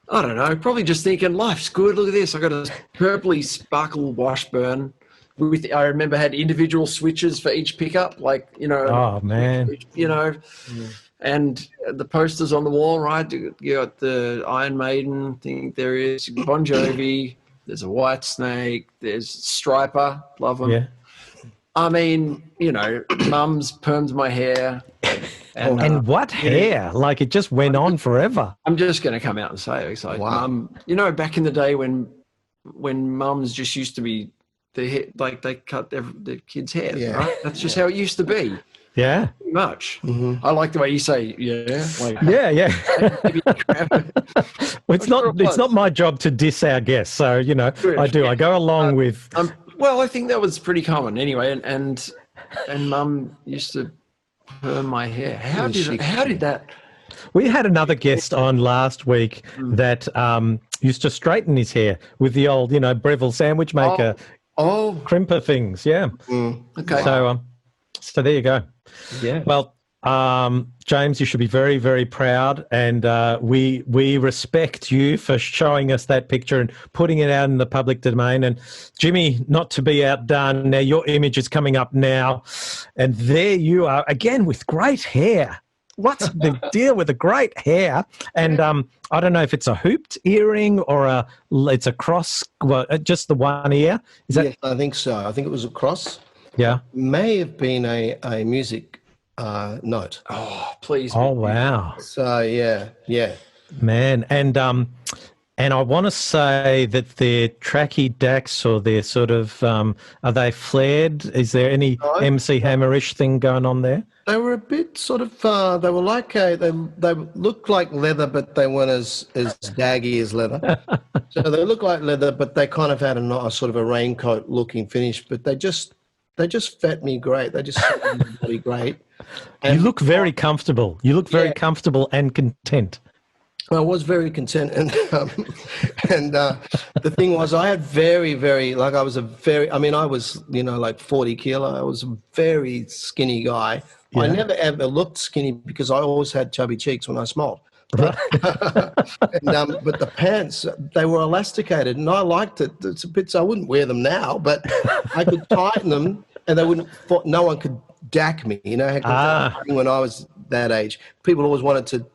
I don't know. Probably just thinking, life's good. Look at this. I got a purpley sparkle Washburn. I remember had individual switches for each pickup, like, you know. Oh, man. You know, and the posters on the wall, right? You got the Iron Maiden, I think there is Bon Jovi. There's a White Snake. There's Striper. Love them. Yeah. I mean, you know, Mum's permed my hair. And what hair? Like, it just went on forever. I'm just going to come out and say it. It's like, Wow. Mum, you know, back in the day when mums just used to be the hair, like they cut their kids' hair, right? That's just how it used to be. Yeah. Pretty much. I like the way you say, like, Yeah. Well, it's sure it not was. my job to diss our guests, so you know Good, I do. yeah. I go along with. Well, I think that was pretty common anyway, and Mum used to perm my hair. How did that? We had another guest on last week that used to straighten his hair with the old, you know, Breville sandwich maker crimper things. Yeah. Okay. So there you go. Yeah. Well, James, you should be very, very proud, and we respect you for showing us that picture and putting it out in the public domain. And Jimmy, not to be outdone, now your image is coming up now, and there you are again with great hair. What's the deal with the great hair? And I don't know if it's a hooped earring or it's a cross, well, just the one ear. Is that? Yes, I think so. I think it was a cross. Yeah. May have been a music note. Oh, please. Oh, wow. So yeah. Man, and I want to say that they're tracky dacks, or they're sort of are they flared? Is there any MC Hammerish thing going on there? They were a bit sort of. They were like they looked like leather, but they weren't as daggy as leather. So they looked like leather, but they kind of had a sort of a raincoat looking finish. But they just fit me great. They just fit me really great. And you look very comfortable. You look very comfortable and content. I was very content, and the thing was, I had very, very, like I was like 40 kilo. I was a very skinny guy. Yeah. I never ever looked skinny because I always had chubby cheeks when I smiled. But the pants, they were elasticated, and I liked it. It's a bit, so I wouldn't wear them now, but I could tighten them, and they wouldn't. No one could dack me. You know, when I was that age, people always wanted to.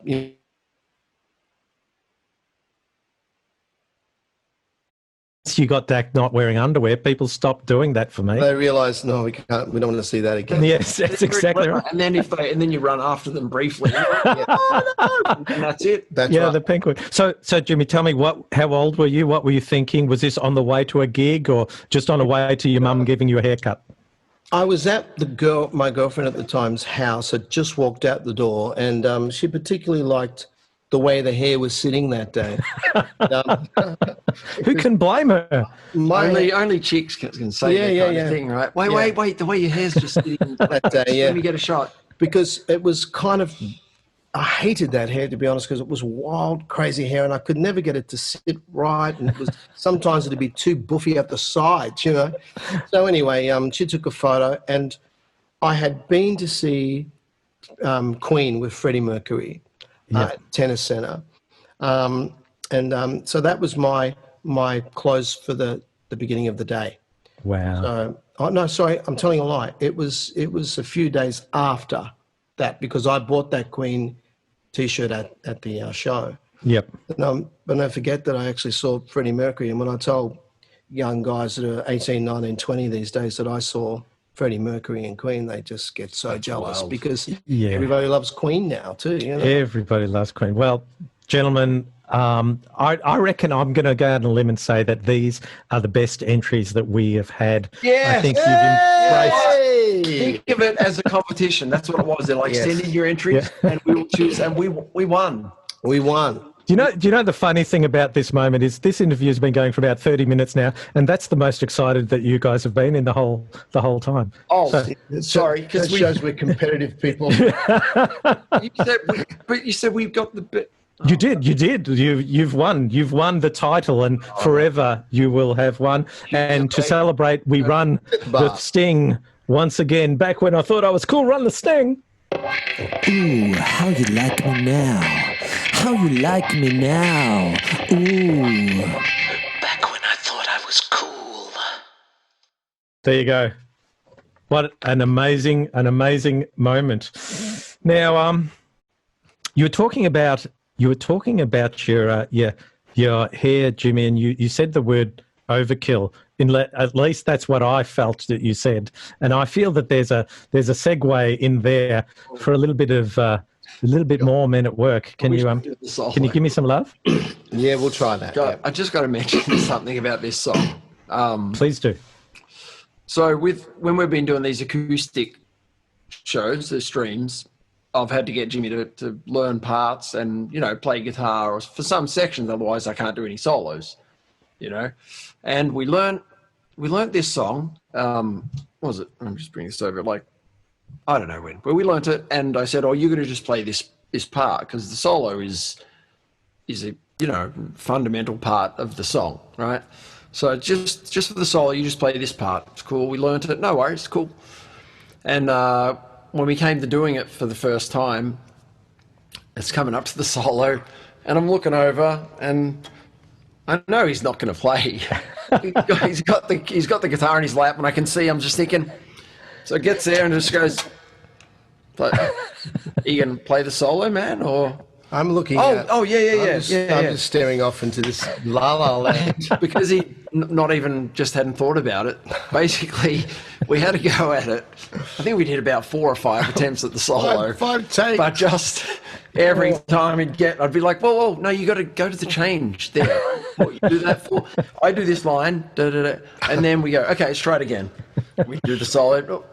You got Dak not wearing underwear, people stopped doing that for me. They realised, no, we can't. We don't want to see that again. Yes, that's exactly right. And then you run after them briefly, and that's it. That's yeah, right. the penguin. So Jimmy, tell me, how old were you? What were you thinking? Was this on the way to a gig, or just on the way to your mum giving you a haircut? I was at my girlfriend at the time's house. Had just walked out the door, and she particularly liked the way the hair was sitting that day. Who can blame her? Only chicks can say that kind of thing, right? Wait, the way your hair's just sitting that day, yeah. Let me get a shot. Because it was kind of, I hated that hair, to be honest, because it was wild, crazy hair, and I could never get it to sit right, and it was sometimes it'd be too buffy at the sides, you know. So anyway, she took a photo, and I had been to see Queen with Freddie Mercury. Tennis Center, so that was my close for the beginning of the day. Wow. So, no, sorry, I'm telling a lie. It was a few days after that, because I bought that Queen T-shirt at the show. Yep. But don't forget that I actually saw Freddie Mercury, and when I tell young guys that are 18, 19, 20 these days that I saw Freddie Mercury and Queen, they just get so jealous because everybody loves Queen now too. You know? Everybody loves Queen. Well, gentlemen, I reckon I'm going to go out on a limb and say that these are the best entries that we have had. Yes. I think you've embraced. Think of it as a competition. That's what it was. They're like, send in your entries, and we will choose. And we won. We won. Do you know the funny thing about this moment is this interview has been going for about 30 minutes now, and that's the most excited that you guys have been in the whole time. Oh, sorry, because shows we're competitive people. You said we've got the bit. You did. You've won. You've won the title, and forever you will have won. And to celebrate, we run the sting once again. Back when I thought I was cool, run the sting. Ooh, how you like me now? How you like me now? Ooh. Back when I thought I was cool. There you go. What an amazing moment. Now, you were talking about your hair, Jimmy, and you said the word overkill. At least that's what I felt that you said, and I feel that there's a segue in there for a little bit more Men at Work. Can you give me some love? Yeah, we'll try that. I just got to mention something about this song. Please do. So when we've been doing these acoustic shows, the streams, I've had to get Jimmy to learn parts and, play guitar or for some sections. Otherwise, I can't do any solos, And we learnt this song. What was it? I'm just bringing this over. Like, I don't know when, but we learnt it. And I said, "Oh, you're going to just play this part because the solo is a fundamental part of the song, right? So just for the solo, you just play this part. It's cool. We learnt it. No worries. Cool." And when we came to doing it for the first time, it's coming up to the solo, and I'm looking over, and I know he's not going to play. he's got the guitar in his lap, and I can see. I'm just thinking. So it gets there and just goes. Are you going to play the solo, man, or? I'm looking. Yeah. I'm just staring off into this la la land because he not even just hadn't thought about it. Basically, we had to go at it. I think we did about 4 or 5 attempts at the solo. Five takes. But just every time I'd be like, whoa, no, you got to go to the change there. What you do that for? I do this line, and then we go. Okay, let's try it again. We do the solo.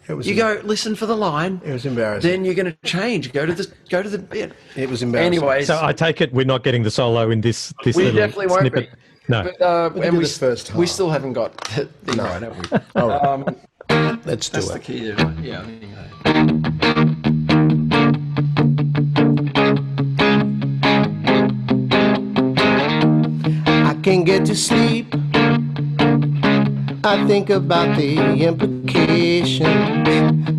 Go listen for the line. It was embarrassing. Then you're going to change. Go to the bit. It was embarrassing. Anyways, so I take it we're not getting the solo in this we little definitely won't snippet. Be. No, but, and this first time. We still haven't got the thing right, have we? All right. Let's do that's it. the key there. Yeah. I can't get to sleep. I think about the implications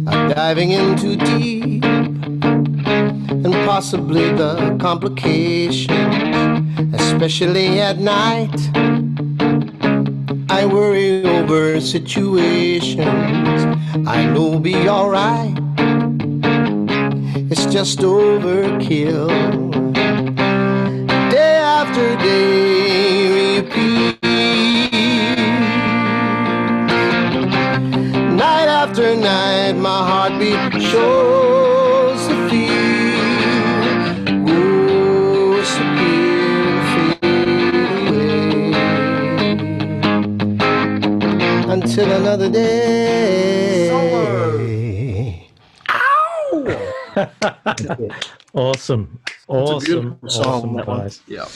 of diving in too deep, and possibly the complications, especially at night. I worry over situations I know will be alright. It's just overkill. Day after day, repeat. Night after night, my heartbeat shows the fear. Oh, disappear and fade away until another day. Awesome, guys. Yeah.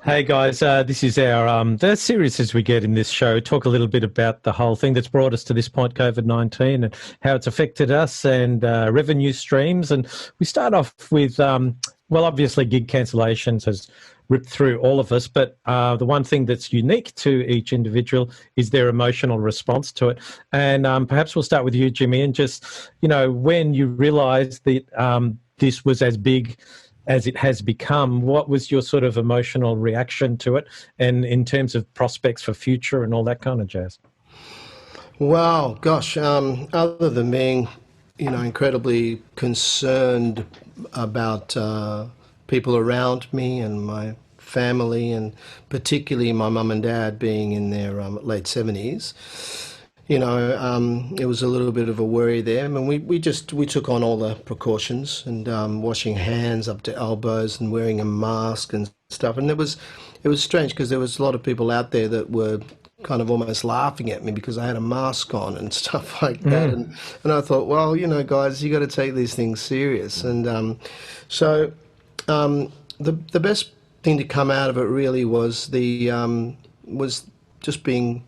Hey guys, this is our the series as we get in this show. Talk a little bit about the whole thing that's brought us to this point, COVID-19, and how it's affected us and revenue streams. And we start off with, obviously gig cancellations has ripped through all of us, but the one thing that's unique to each individual is their emotional response to it. And perhaps we'll start with you, Jimmy, and just, when you realised that this was as big as it has become, what was your sort of emotional reaction to it, and in terms of prospects for future and all that kind of jazz? Wow, gosh, other than being, incredibly concerned about people around me and my family, and particularly my mum and dad being in their late 70s, it was a little bit of a worry there. I mean, we took on all the precautions and washing hands up to elbows and wearing a mask and stuff. And it was strange because there was a lot of people out there that were kind of almost laughing at me because I had a mask on and stuff like that. And I thought, well, guys, you got to take these things serious. And the best thing to come out of it really was was just being,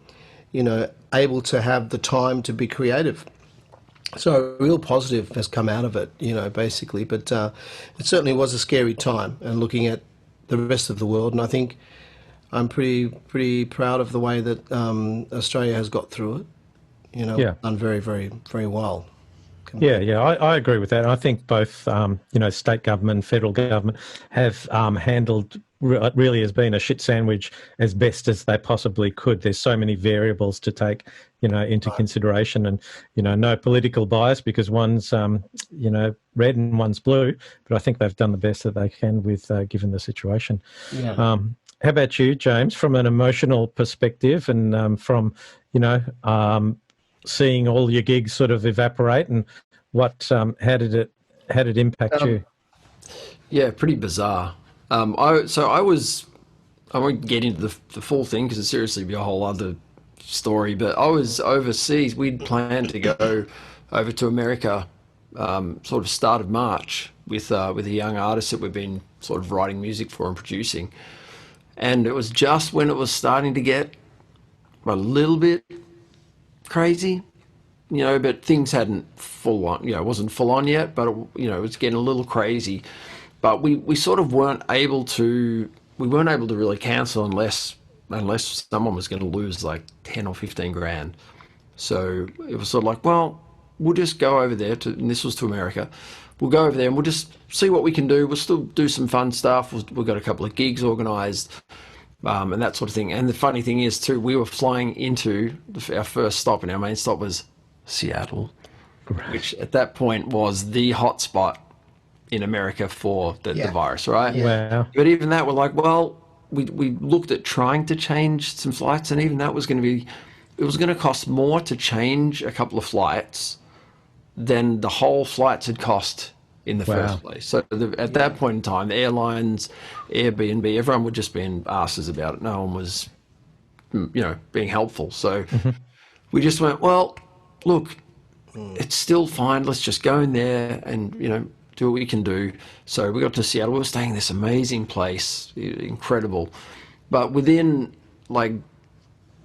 able to have the time to be creative. So a real positive has come out of it, basically. But it certainly was a scary time, and looking at the rest of the world. And I think I'm pretty proud of the way that Australia has got through it. Done very, very, very well. Yeah, I agree with that. I think both, state government, federal government have handled really has been a shit sandwich as best as they possibly could. There's so many variables to take, into consideration, and no political bias because one's red and one's blue. But I think they've done the best that they can with given the situation. Yeah. How about you, James? From an emotional perspective, and from seeing all your gigs sort of evaporate, and how did it impact you? Yeah, pretty bizarre. I won't get into the full thing because it'd seriously be a whole other story, but I was overseas. We'd planned to go over to America sort of start of March with a young artist that we've been sort of writing music for and producing. And it was just when it was starting to get a little bit crazy, but things hadn't full on, it wasn't full on yet, but it was getting a little crazy. But we sort of weren't able to really cancel unless someone was going to lose like 10 or 15 grand. So it was sort of like, well, we'll just go over there and this was to America. We'll go over there and we'll just see what we can do. We'll still do some fun stuff. We've got a couple of gigs organised and that sort of thing. And the funny thing is too, we were flying into our first stop, and our main stop was Seattle, which at that point was the hot spot in America for the virus, right? Yeah. Wow. But even that, we're like, well, we looked at trying to change some flights, and even that was going to cost more to change a couple of flights than the whole flights had cost in the first place. So at that point in time, the airlines, Airbnb, everyone were just being asses about it. No one was, being helpful. So we just went, well, look, it's still fine. Let's just go in there and, do what we can do. So we got to Seattle. We were staying in this amazing place, incredible. But within,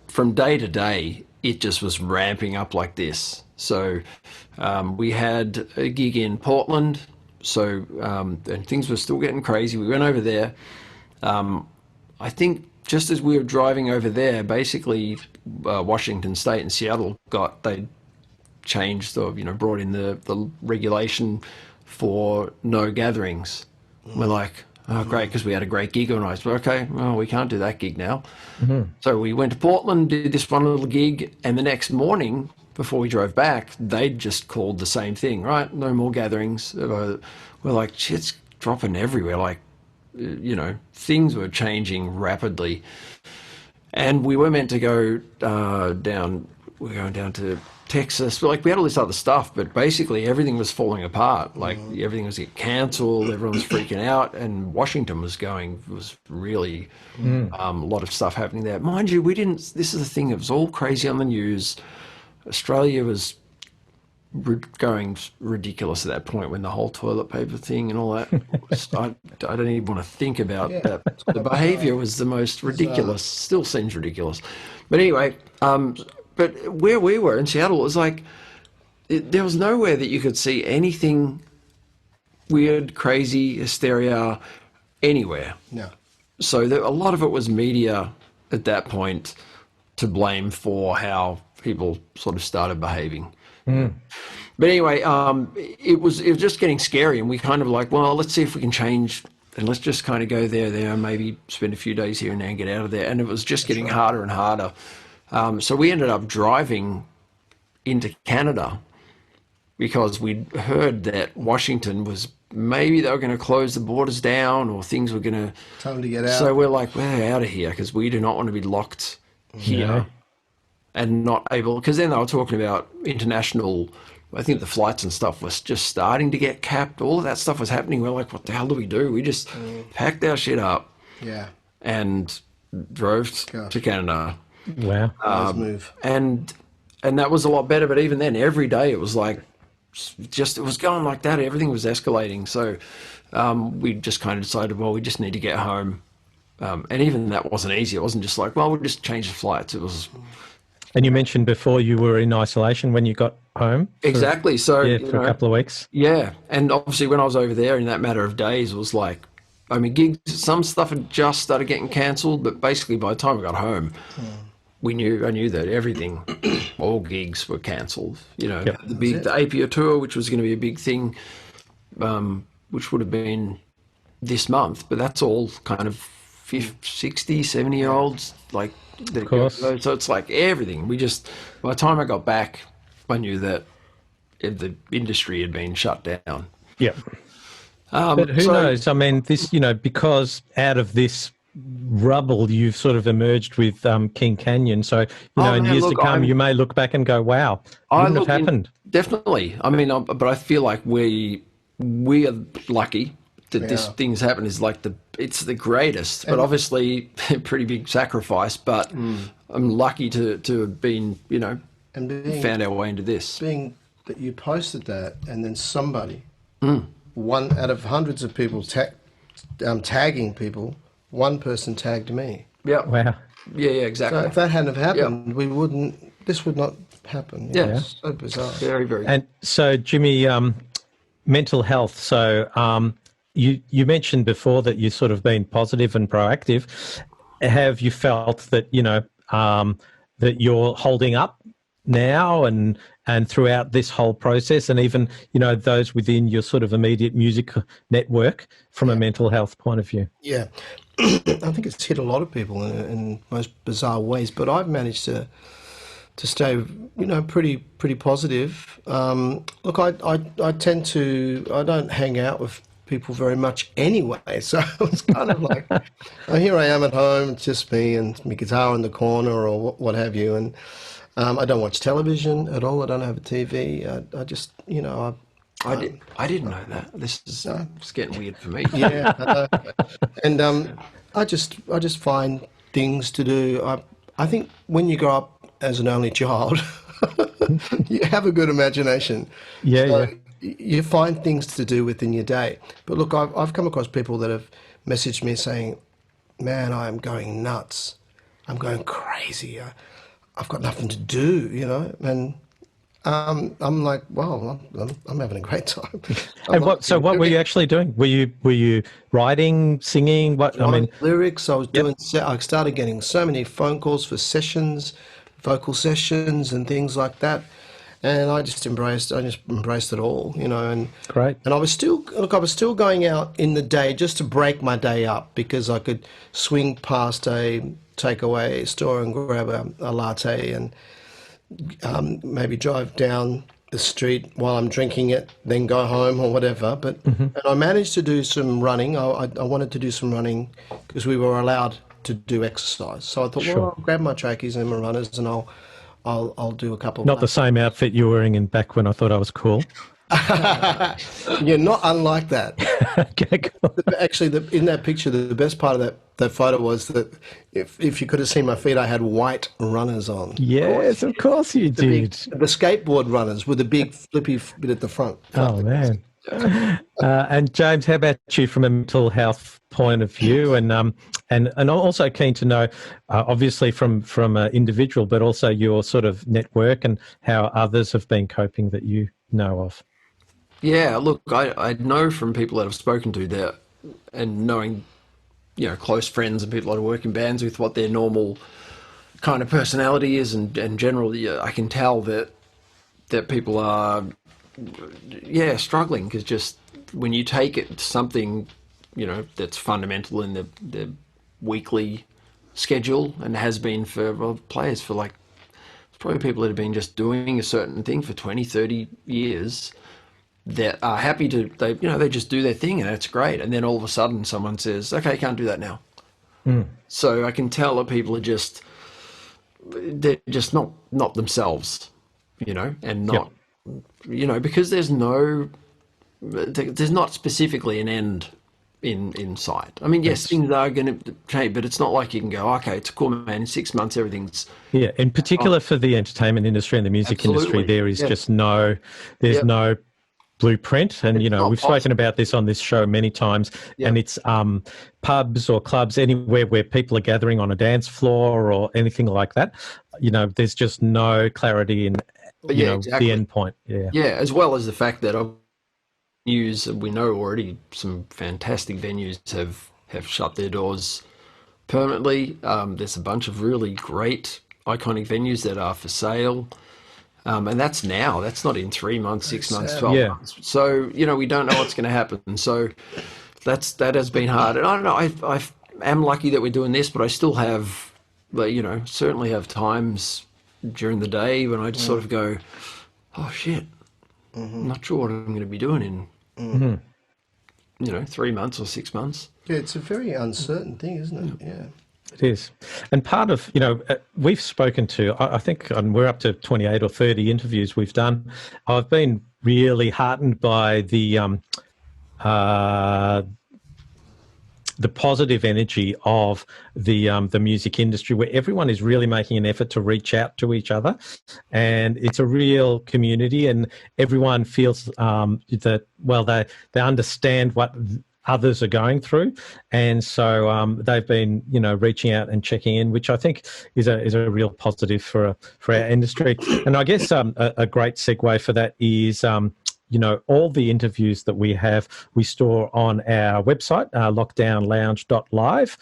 from day to day, it just was ramping up like this. So we had a gig in Portland. So and things were still getting crazy. We went over there. I think just as we were driving over there, basically Washington State and Seattle they changed or brought in the regulation for no gatherings. We're like, oh great, because we had a great gig organised. But okay, well, we can't do that gig now. So we went to Portland, did this one little gig, and the next morning before we drove back, they'd just called the same thing, right? No more gatherings. We're like, shit's dropping everywhere. Things were changing rapidly. And we were meant to go down, we're going down to Texas. We had all this other stuff, but basically everything was falling apart. Everything was getting cancelled, everyone was freaking out, and Washington was really a lot of stuff happening there. Mind you, this is the thing, it was all crazy on the news. Australia was going ridiculous at that point when the whole toilet paper thing and all that. I don't even want to think about that. The behaviour was the most ridiculous, still seems ridiculous. But anyway, but where we were in Seattle, it was like there was nowhere that you could see anything weird, crazy, hysteria, anywhere. No. So a lot of it was media at that point to blame for how people sort of started behaving. But anyway, it was just getting scary, and we kind of like, well, let's see if we can change, and let's just kind of go there, maybe spend a few days here and there and get out of there. And it was just getting harder and harder. So we ended up driving into Canada because we'd heard that Washington was, maybe they were going to close the borders down or things were going to... Time to get out. So we're like, we're out of here because we do not want to be locked here and not able... Because then they were talking about international... I think the flights and stuff was just starting to get capped. All of that stuff was happening. We're like, what the hell do we do? We just packed our shit up and drove to Canada. Wow. Nice move. And that was a lot better. But even then, every day it was like, it was going like that. Everything was escalating. So we just kind of decided, well, we just need to get home. And even that wasn't easy. It wasn't just like, well, we'll just change the flights. It was... And you mentioned before you were in isolation when you got home. Exactly. So, For a couple of weeks. Yeah. And obviously when I was over there in that matter of days, it was like, I mean, gigs, some stuff had just started getting cancelled, but basically by the time we got home, I knew that everything, all gigs were cancelled. You know, Yep. the APO tour, which was going to be a big thing, which would have been this month, but that's all kind of 50, 60, 70-year-olds, like, Of course. so it's like everything. By the time I got back, I knew that the industry had been shut down. Yeah. But who knows? I mean, this, because out of this rubble, you've sort of emerged with King Canyon. So, in years to come, you may look back and go, wow, wouldn't have happened. Definitely. I mean, but I feel like we are lucky that this thing's happened. Is like it's the greatest, but obviously a pretty big sacrifice. But I'm lucky to have been, and found our way into this. Being that you posted that, and then somebody, one out of hundreds of people tagging people, one person tagged me. Yeah. Wow. Yeah, exactly. So if that hadn't have happened, this would not happen. Yeah. It's so bizarre. Very, very. And so, Jimmy, mental health. So you mentioned before that you've sort of been positive and proactive. Have you felt that, that you're holding up now and throughout this whole process, and even, those within your sort of immediate music network from a mental health point of view? Yeah. I think it's hit a lot of people in most bizarre ways, but I've managed to stay, pretty positive. Look, I tend to, I don't hang out with people very much anyway, so it's kind of like, here I am at home, it's just me and my guitar in the corner or what have you, and I don't watch television at all. I don't have a TV. I just, I didn't know that. This is it's getting weird for me. Yeah, and I just find things to do. I think when you grow up as an only child, you have a good imagination. Yeah, so yeah. You find things to do within your day. But look, I've come across people that have messaged me saying, "Man, I am going nuts. I'm going crazy. I've got nothing to do," and I'm like, well, I'm having a great time. And what were you actually doing? Were you writing, singing? Lyrics. I was doing. I started getting so many phone calls for sessions, vocal sessions, and things like that. And I just embraced it all, and Great. And I was still going out in the day just to break my day up, because I could swing past a takeaway store and grab a latte and maybe drive down the street while I'm drinking it, then go home or whatever. But and I managed to do some running. I wanted to do some running because we were allowed to do exercise. So I thought, Sure. well, I'll grab my trackies and my runners and I'll do a couple. Not the same outfit you were wearing in back when I thought I was cool. You're not unlike that. Okay, cool. Actually, in that picture, the best part of that photo was that if you could have seen my feet, I had white runners on. Yes, of course you did. The skateboard runners with a big flippy bit at the front. Oh, man. And James, how about you from a mental health point of view? And I'm also keen to know, obviously from an individual, but also your sort of network and how others have been coping that you know of. Yeah, look, I know from people that I've spoken to that, and knowing, close friends and people that I work in bands with, what their normal kind of personality is, and generally, I can tell that people are, struggling, because just when you take it to something, that's fundamental in the weekly schedule, and has been for players for like, it's probably people that have been just doing a certain thing for 20, 30 years, that are happy to, they just do their thing and it's great. And then all of a sudden someone says, okay, can't do that now. So I can tell that people are they're just not themselves, and not, because there's not specifically an end in sight. I mean, yes, things are going to change, but it's not like you can go, okay, it's cool, man, in 6 months, everything's... Yeah, in particular for the entertainment industry and the music industry, there is just no blueprint. And, we've spoken about this on this show many times, and it's pubs or clubs, anywhere where people are gathering on a dance floor or anything like that. There's just no clarity in you know, exactly. the end point. Yeah. Yeah, as well as the fact that we know already some fantastic venues have shut their doors permanently. There's a bunch of really great, iconic venues that are for sale. And that's now. That's not in 3 months, 6 months, 12 months. So, you know, we don't know what's going to happen. So that has been hard. And I don't know, I am lucky that we're doing this, but I still have, you know, certainly have times during the day when I just sort of go, oh, shit, I'm not sure what I'm going to be doing in, you know, 3 months or 6 months. Yeah, it's a very uncertain thing, isn't it? Yeah. It is. And part of, you know, we've spoken to, I think we're up to 28 or 30 interviews we've done. I've been really heartened by the positive energy of the music industry, where everyone is really making an effort to reach out to each other, and it's a real community, and everyone feels that, well, they understand what others are going through, and so they've been, you know, reaching out and checking in, which I think is a real positive for our industry. And I guess a great segue for that is you know, all the interviews that we have, we store on our website, lockdownlounge.live.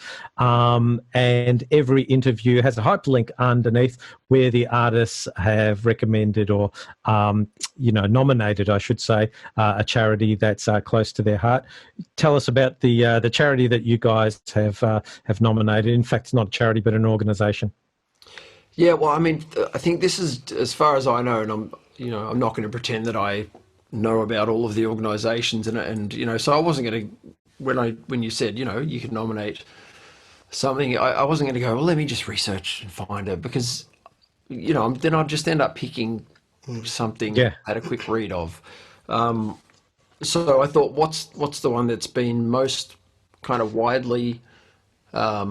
And every interview has a hyperlink underneath where the artists have recommended or, you know, nominated, I should say, a charity that's close to their heart. Tell us about the charity that you guys have nominated. In fact, it's not a charity, but an organisation. Yeah, well, I mean, I think this is, as far as I know, and I'm not going to pretend that I know about all of the organisations, and you know, so I wasn't going to, when you said, you know, you could nominate something, I wasn't going to go, well, let me just research and find it, because, you know, then I'd just end up picking something I had a quick read of. So I thought, what's the one that's been most kind of widely, I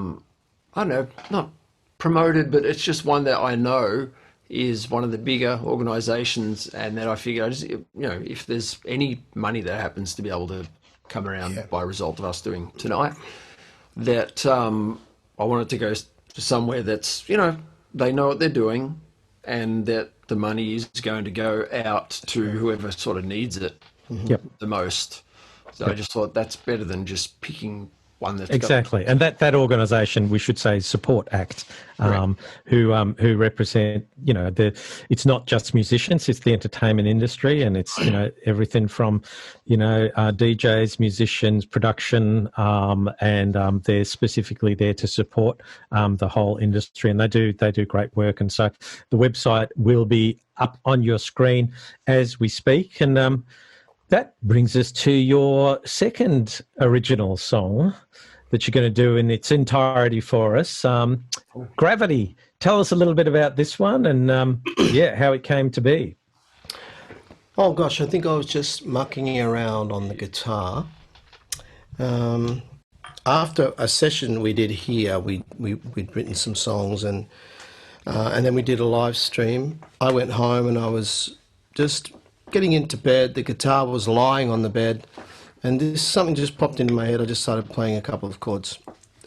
don't know, not promoted, but it's just one that I know is one of the bigger organisations, and that I figure, you know, if there's any money that happens to be able to come around by result of us doing tonight, that I want it to go to somewhere that's, you know, they know what they're doing, and that the money is going to go out to whoever sort of needs it the most. So I just thought that's better than just picking one that's exactly, and that organisation, we should say, Support Act, who represent, you know, it's not just musicians, it's the entertainment industry, and it's, you know, everything from, you know, DJs, musicians, production, and they're specifically there to support the whole industry, and they do great work. And so the website will be up on your screen as we speak, and that brings us to your second original song that you're going to do in its entirety for us. Gravity. Tell us a little bit about this one and, how it came to be. Oh, gosh, I think I was just mucking around on the guitar. After a session we did here, we'd written some songs, and then we did a live stream. I went home and I was just getting into bed. The guitar was lying on the bed, and something just popped into my head. I just started playing a couple of chords,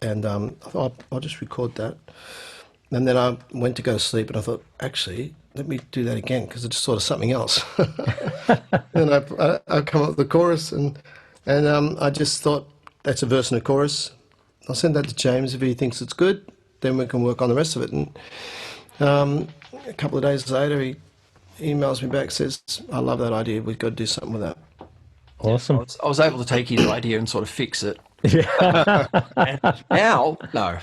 and I thought I'll just record that. And then I went to go to sleep, and I thought, actually, let me do that again, because I just thought of something else. And I come up with the chorus, and I just thought, that's a verse and a chorus. I'll send that to James. If he thinks it's good, then we can work on the rest of it. And a couple of days later, he emails me back, says, I love that idea, we've got to do something with that. Awesome. I was able to take his idea and sort of fix it. Yeah. Now, no.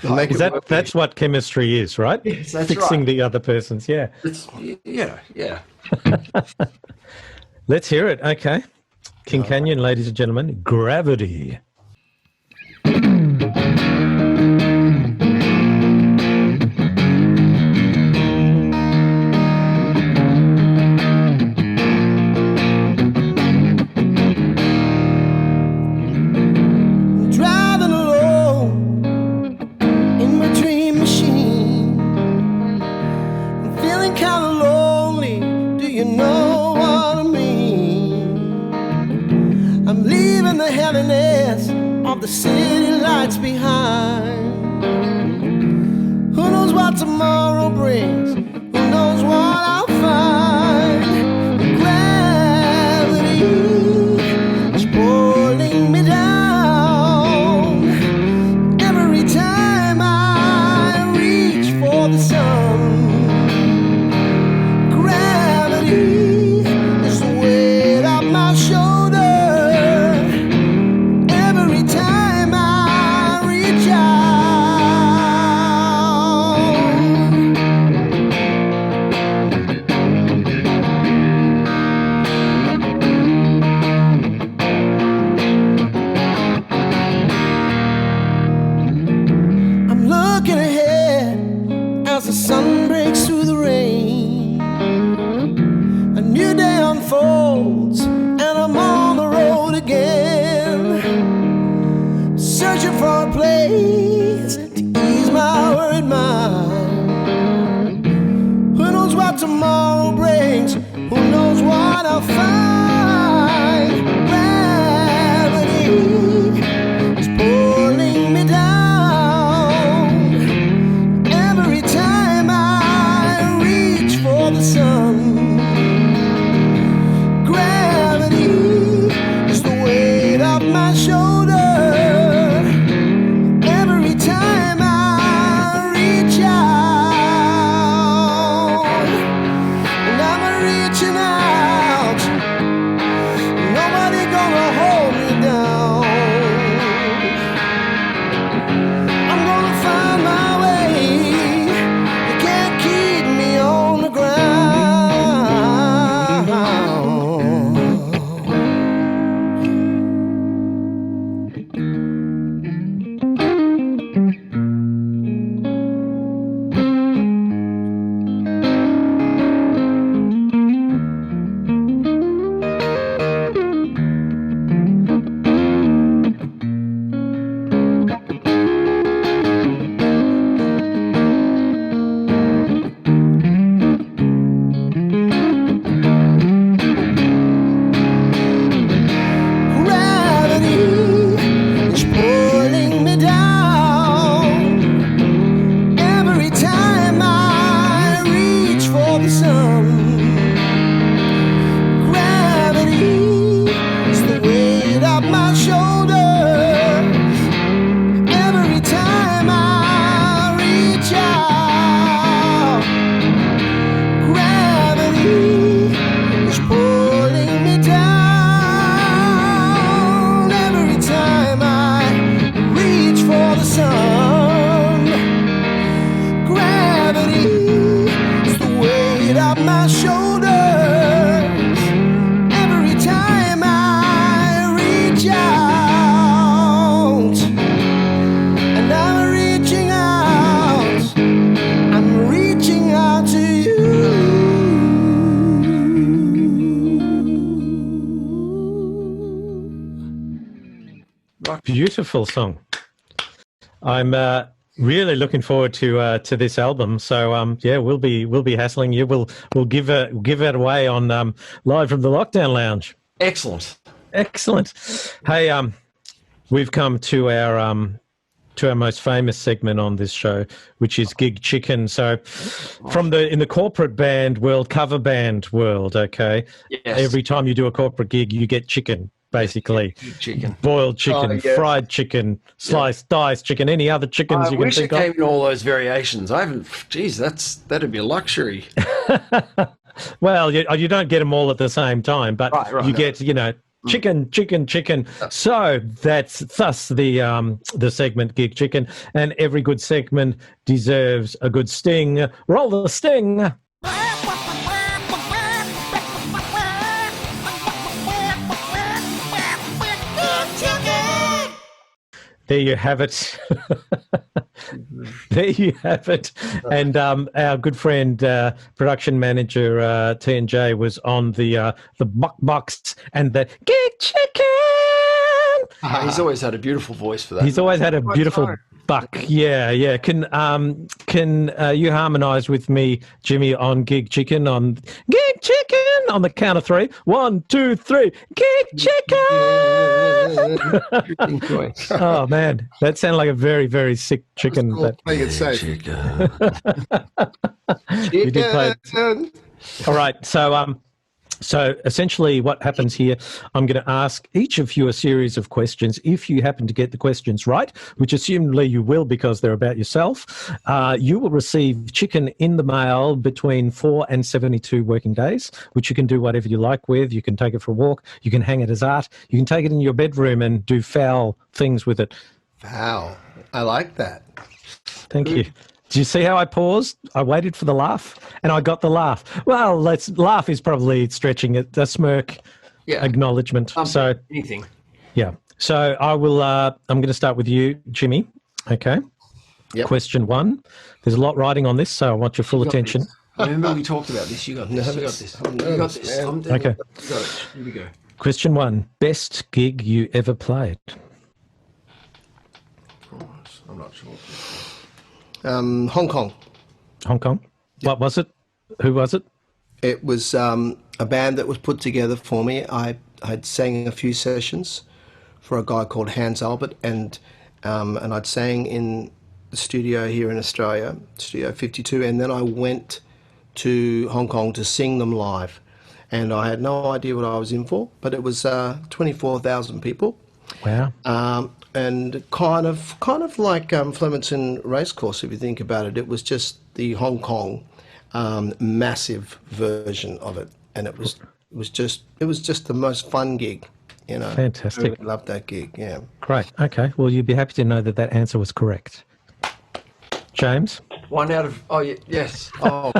That's what chemistry is, right? Yes, that's fixing right. the other person's, yeah. Yeah. Let's hear it. Okay. King Canyon, ladies and gentlemen, Gravity. The city lights behind. Who knows what tomorrow brings? Who knows what I'll find? tomorrow brings. Who knows what I'll find? Gravity is pulling me down. Every time I reach for the sun, gravity is the weight of my shoulder. Every time I reach out, and I'm reaching out, nobody gonna hold me down. I'm gonna find my way. You can't keep me on the ground. Gravity is pulling me down. Every time I reach for the sun, gravity is the weight of my shoulders. Every time I reach out, gravity is pulling me down. Every time I reach for the sun, gravity is the weight of my shoulders. Every time I reach out, and I'm reaching out, I'm reaching out to you. Beautiful song. I'm really looking forward to this album. So yeah, we'll be hassling you. We'll give it away on live from the Lockdown Lounge. Excellent. Excellent. Hey, we've come to our most famous segment on this show, which is Gig Chicken. So in the corporate band world, cover band world, okay, Yes. every time you do a corporate gig, you get chicken, basically. Chicken. Boiled chicken, Oh, yes. fried chicken, sliced, diced chicken, any other chickens I you can wish it think of. came in all those variations. I haven't. Geez, that'd be a luxury. Well, you don't get them all at the same time, but Right, you no. get, chicken. So that's thus the segment Gig Chicken, and every good segment deserves a good sting. Roll the sting. There you have it. There you have it. And our good friend, production manager T&J was on the buck box and the Gig Chicken. He's always had a beautiful voice for that. He's always had a beautiful buck. Yeah. Can you harmonise with me, Jimmy, on Gig Chicken? On Gig Chicken on the count of three. 1, 2, 3. Gig Chicken. Oh man, that sounded like a very, very sick chicken. But Make it safe. Chicken. you did play it. All right, so essentially what happens here, I'm going to ask each of you a series of questions. If you happen to get the questions right, which assumably you will because they're about yourself, you will receive chicken in the mail between 4 and 72 working days, which you can do whatever you like with. You can take it for a walk. You can hang it as art. You can take it in your bedroom and do foul things with it. Wow. I like that. Thank you. Do you see how I paused? I waited for the laugh, and I got the laugh. Well, laugh is probably stretching it. A smirk, acknowledgement. So anything. Yeah. So I will. I'm going to start with you, Jimmy. Okay. Yep. Question 1. There's a lot riding on this, so I want your full attention. I remember we talked about this. You got this. You got this. You got this. Okay. You got it. Here we go. Question 1. Best gig you ever played? I'm not sure. Hong Kong. Hong Kong. What was it? Who was it? It was a band that was put together for me. I'd sang a few sessions for a guy called Hans Albert, and I'd sang in the studio here in Australia, Studio 52, and then I went to Hong Kong to sing them live. And I had no idea what I was in for, but it was 24,000 people. Wow. And kind of like Flemington Racecourse, if you think about it. It was just the Hong Kong massive version of it, and it was just the most fun gig, you know. Fantastic. I loved that gig. Yeah. Great. Okay. Well, you'd be happy to know that answer was correct. James? 1 out of... Oh, yes. Oh,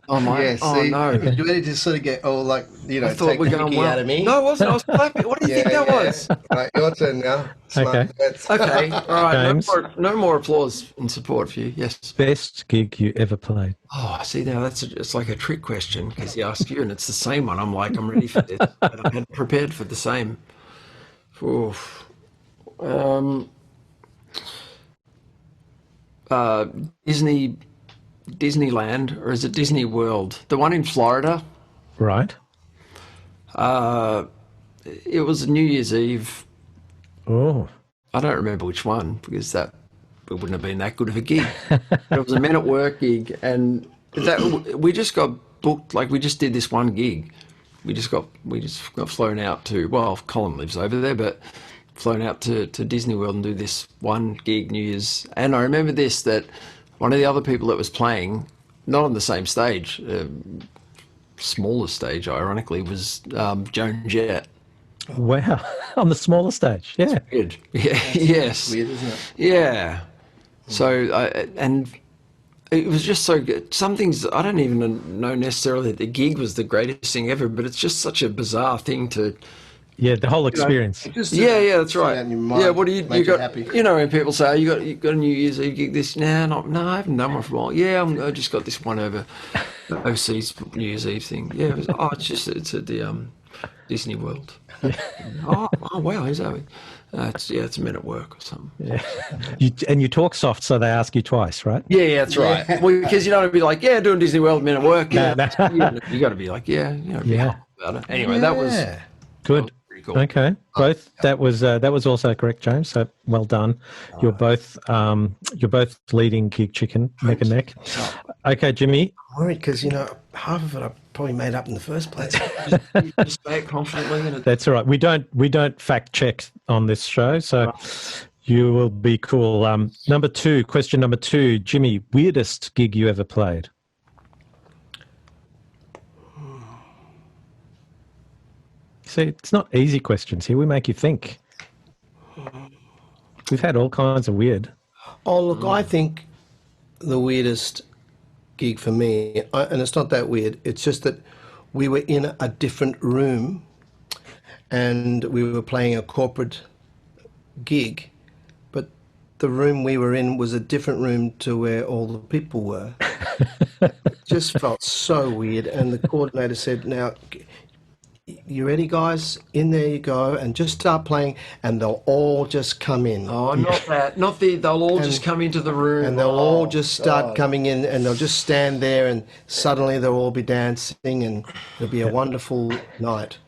my... yeah. Oh, See, no. you ready to sort of get all like, you know, I thought take we're the going mickey well. out of me? No, it wasn't. I was clapping. What do you think that was? Right, your turn now. Okay. Okay. All right. James? No more applause in support for you. Yes. Best gig you ever played? Oh, see, now it's like a trick question because he asked you and it's the same one. I'm like, I'm ready for this. But I had prepared for the same. Oof. Disneyland, or is it Disney World? The one in Florida. Right. It was New Year's Eve. Oh. I don't remember which one because it wouldn't have been that good of a gig. It was a Men at Work gig, and we just got booked. Like we just did this one gig. We just got flown out to. Well, Colin lives over there, but flown out to Disney World and do this one gig New Year's. And I remember that one of the other people that was playing, not on the same stage, smaller stage, ironically, was Joan Jett. Wow. On the smaller stage. Yeah. Weird. Yeah. Yes. Weird, isn't it? Yeah. So, and it was just so good. Some things I don't even know necessarily that the gig was the greatest thing ever, but it's just such a bizarre thing to. Yeah, the whole experience. Yeah, that's right. Yeah, what do you got? Happy. You know, when people say, "Oh, you got a New Year's Eve gig?" This no, I haven't done one for a while. Yeah, I just got this one over overseas New Year's Eve thing. Yeah, it's at the Disney World. oh wow, is that? It's a Men at Work or something. Yeah. You talk soft, so they ask you twice, right? Yeah, that's right. Well, because you don't want to be like, yeah, doing Disney World, Men at Work. Yeah, you got to be like, yeah, be happy about it. Anyway, that was good. Pretty cool. Okay, both that was also correct, James. So well done. You're both leading Gig Chicken neck and neck. Okay, Jimmy. I'm worried because half of it I probably made up in the first place. Just say it confidently. That's all right. We don't fact check on this show, so you will be cool. Question number two, Jimmy. Weirdest gig you ever played? See, it's not easy questions here. We make you think. We've had all kinds of weird. Oh, look, I think the weirdest gig for me, and it's not that weird, it's just that we were in a different room and we were playing a corporate gig, but the room we were in was a different room to where all the people were. It just felt so weird, and the coordinator said, "Now, you ready, guys? In there you go, and just start playing, and they'll all just come in." Oh, not that. Not they'll all just come into the room. And they'll all just start coming in, and they'll just stand there, and suddenly they'll all be dancing, and it'll be a wonderful night.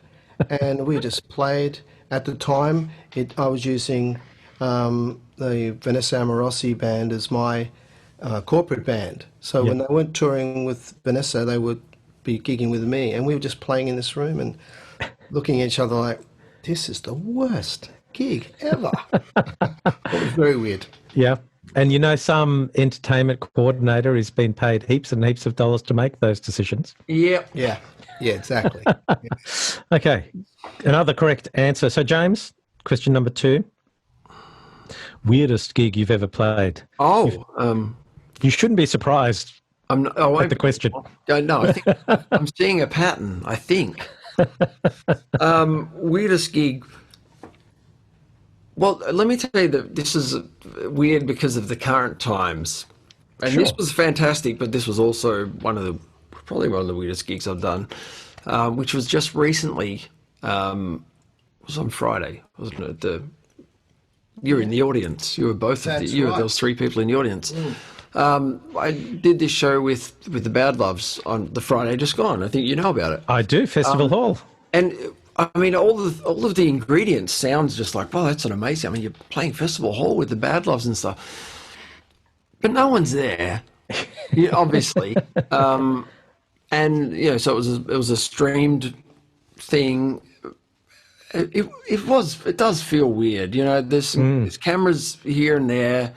And we just played. At the time, I was using the Vanessa Amorosi band as my corporate band. So when they weren't touring with Vanessa, they would be gigging with me, and we were just playing in this room and looking at each other like, this is the worst gig ever. It was very weird. Yeah. And some entertainment coordinator has been paid heaps and heaps of dollars to make those decisions. Yeah. Yeah, exactly. Okay. Another correct answer. So, James, question number two. Weirdest gig you've ever played? You shouldn't be surprised at the question. No, I think I'm seeing a pattern, I think. Weirdest gig. Well, let me tell you that this is weird because of the current times. And this was fantastic, but this was also probably one of the weirdest gigs I've done, which was just recently. It was on Friday, wasn't it? You were in the audience. You were both of there was 3 people in the audience. I did this show with the Bad Loves on the Friday just gone. I think you know about it. I do, Festival Hall. And I mean, all of the ingredients sounds just like, well, that's an amazing. I mean, you're playing Festival Hall with the Bad Loves and stuff, but no one's there, obviously. And so it was a streamed thing. It does feel weird, there's cameras here and there.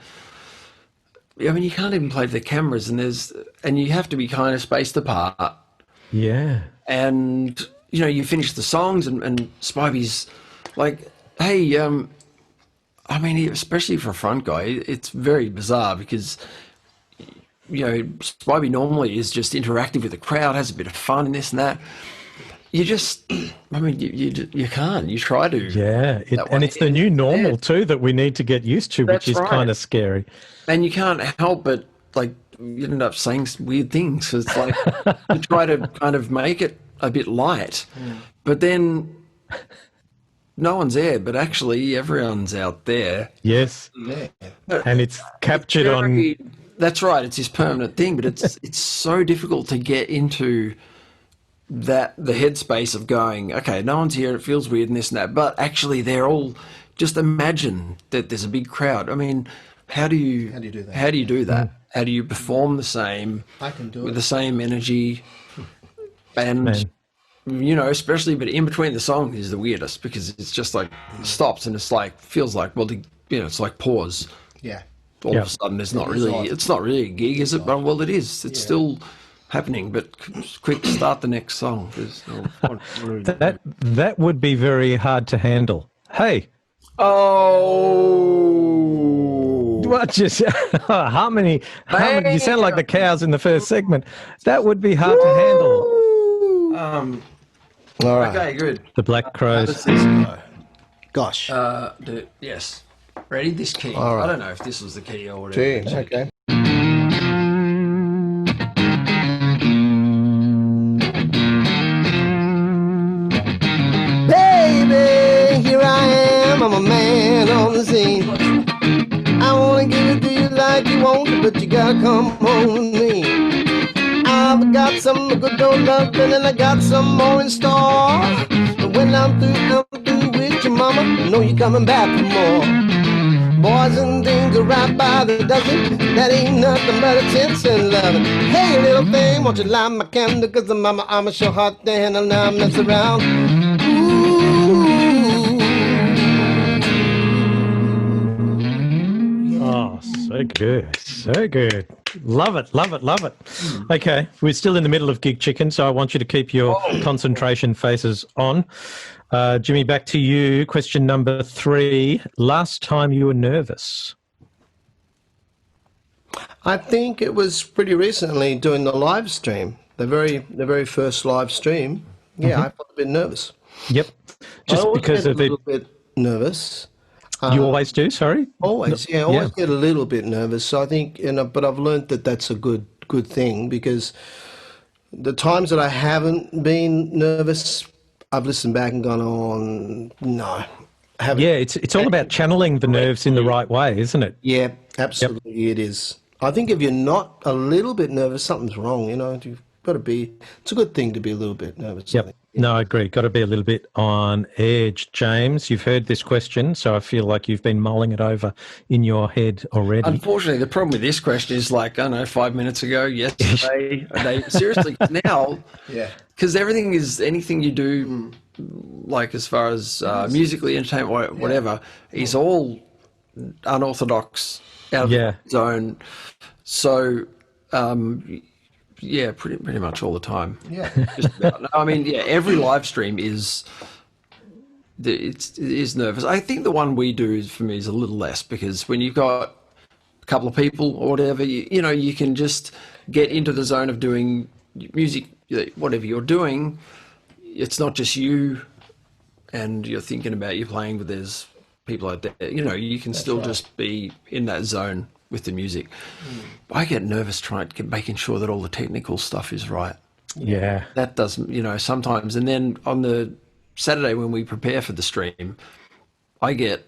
I mean, you can't even play to the cameras, and you have to be kind of spaced apart. Yeah. And you finish the songs, and Spivey's like, hey, I mean, especially for a front guy, it's very bizarre because Spivey normally is just interactive with the crowd, has a bit of fun and this and that. You just, I mean, you can't. You try to. Yeah, and it's the new normal too that we need to get used to, which is kind of scary. And you can't help but, like, you end up saying weird things. So it's like you try to kind of make it a bit light, but then no one's there, but actually everyone's out there. Yes, and it's captured on. That's right. It's this permanent thing, but it's so difficult to get into the headspace of going, okay, no one's here, it feels weird and this and that, but actually they're all, just imagine that there's a big crowd. I mean, how do you do that? How do you do that? How do you perform the same with the same energy? And especially, but in between the songs is the weirdest because it's just like stops and it's like feels like, well, it's like pause. Yeah. All of a sudden, it's not really a gig, is it? But well, it is. It's still happening. But quick, start the next song. That would be very hard to handle. Hey. Oh. What just harmony? You sound like the cows in the first segment. That would be hard to handle. All right. Okay, good. The Black Crows. Gosh. Yes. Ready? This key. All right. I don't know if this was the key or whatever. Gee, okay. Baby, here I am. I'm a man on the scene. I wanna give it to you like you want it, but you gotta come home with me. I've got some good old love, and then I got some more in store. But when I'm through with your mama, I know you're coming back for more. Boys and things are right by the dozen. That ain't nothing but a 10-cent loving. Hey, little thing, won't you light my candle? Cause mama, I'm a sure hot to handle now, mess around. Oh, so good. So good. Love it, love it, love it. Okay, we're still in the middle of Gig Chicken, so I want you to keep your concentration faces on. Jimmy, back to you. Question number 3. Last time you were nervous? I think it was pretty recently doing the live stream, the very first live stream. Yeah, I felt a bit nervous. Yep. Just because of a little bit nervous. You always do, sorry? Always, yeah. Always get a little bit nervous. So I think, but I've learned that that's a good thing because the times that I haven't been nervous, I've listened back and gone, oh, no. Yeah, it's all about channeling the nerves in the right way, isn't it? Yeah, absolutely it is. I think if you're not a little bit nervous, something's wrong, You've got to be, it's a good thing to be a little bit nervous. Yep. No, I agree. Got to be a little bit on edge. James, you've heard this question, so I feel like you've been mulling it over in your head already. Unfortunately, the problem with this question is like, I don't know, 5 minutes ago, yesterday, a day. Seriously, now, because anything you do, like as far as musically, entertainment, whatever, is all unorthodox, out of the zone. So, yeah, pretty much all the time. Yeah. Just about. No, I mean, every live stream is nervous. I think the one we do for me is a little less because when you've got a couple of people or whatever, you can just get into the zone of doing music, whatever you're doing. It's not just you and you're thinking about you playing, but there's people out there. You can still just be in that zone with the music. I get nervous making sure that all the technical stuff is right. Yeah. That doesn't, sometimes. And then on the Saturday when we prepare for the stream, I get